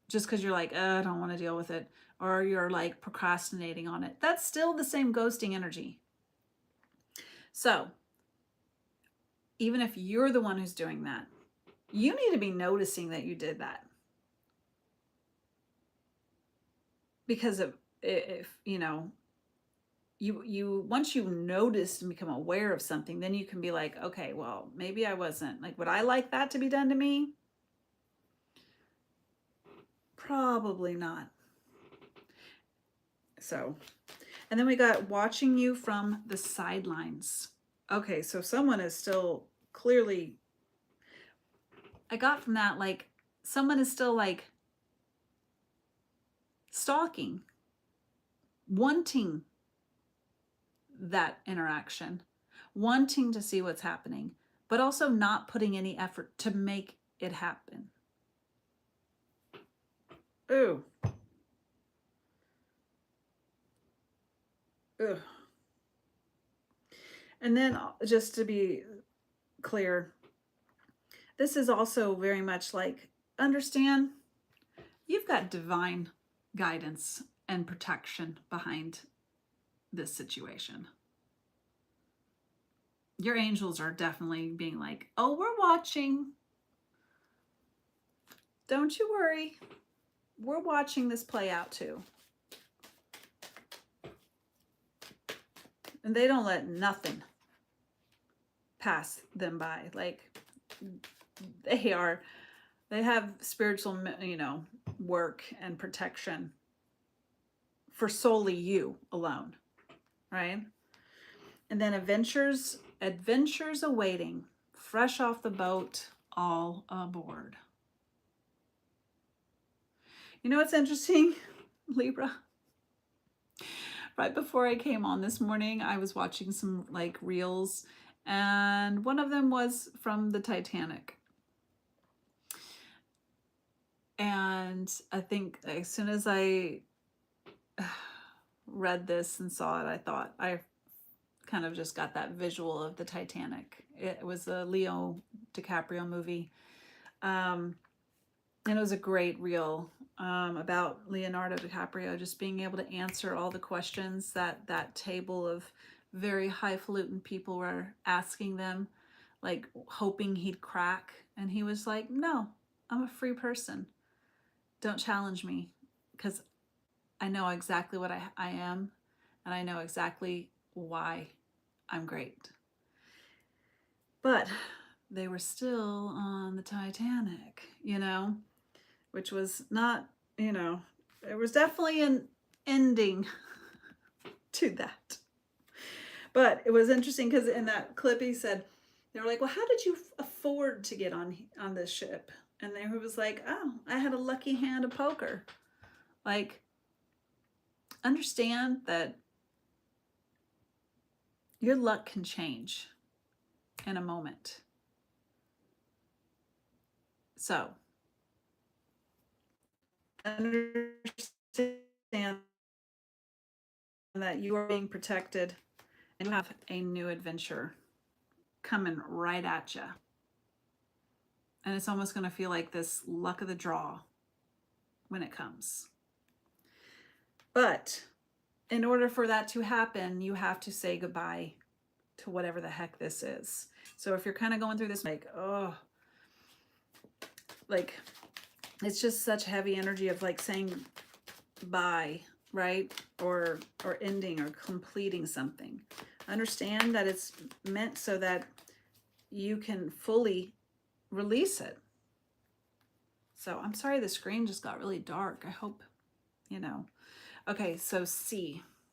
Speaker 1: just because you're like, I don't want to deal with it, or you're like procrastinating on it, that's still the same ghosting energy. So even if you're the one who's doing that, you need to be noticing that you did that. Because if you know, you once you notice and become aware of something, then you can be like, okay, well, maybe I wasn't like, would I like that to be done to me? Probably not. So, and then we got watching you from the sidelines. Okay, so someone is still clearly, I got from that, like, someone is still like stalking, wanting that interaction, wanting to see what's happening, but also not putting any effort to make it happen. Ooh. Ugh. And then just to be clear, this is also very much like, understand you've got divine guidance and protection behind this situation. Your angels are definitely being like, oh, we're watching. Don't you worry. We're watching this play out too. And they don't let nothing pass them by. Like, they have spiritual, work and protection for solely you alone, right? And then adventures awaiting, fresh off the boat, all aboard. You know what's interesting, Libra? Right before I came on this morning, I was watching some like reels, and one of them was from the Titanic. And I think as soon as I read this and saw it, I thought, I kind of just got that visual of the Titanic. It was a Leo DiCaprio movie. And it was a great reel about Leonardo DiCaprio just being able to answer all the questions that that table of very highfalutin people were asking them, like hoping he'd crack. And he was like, no, I'm a free person. Don't challenge me, because I know exactly what I am, and I know exactly why I'm great. But they were still on the Titanic, which was not, there was definitely an ending to that. But it was interesting because in that clip he said, they were like, well, how did you afford to get on this ship? And they was like, oh, I had a lucky hand of poker. Like, understand that your luck can change in a moment. So understand that you are being protected and you have a new adventure coming right at you. And it's almost going to feel like this luck of the draw when it comes. But in order for that to happen, you have to say goodbye to whatever the heck this is. So if you're kind of going through this, like, oh, like, it's just such heavy energy of like saying bye, right? Or ending or completing something. Understand that it's meant so that you can fully release it. So I'm sorry the screen just got really dark. I hope, Okay, so C.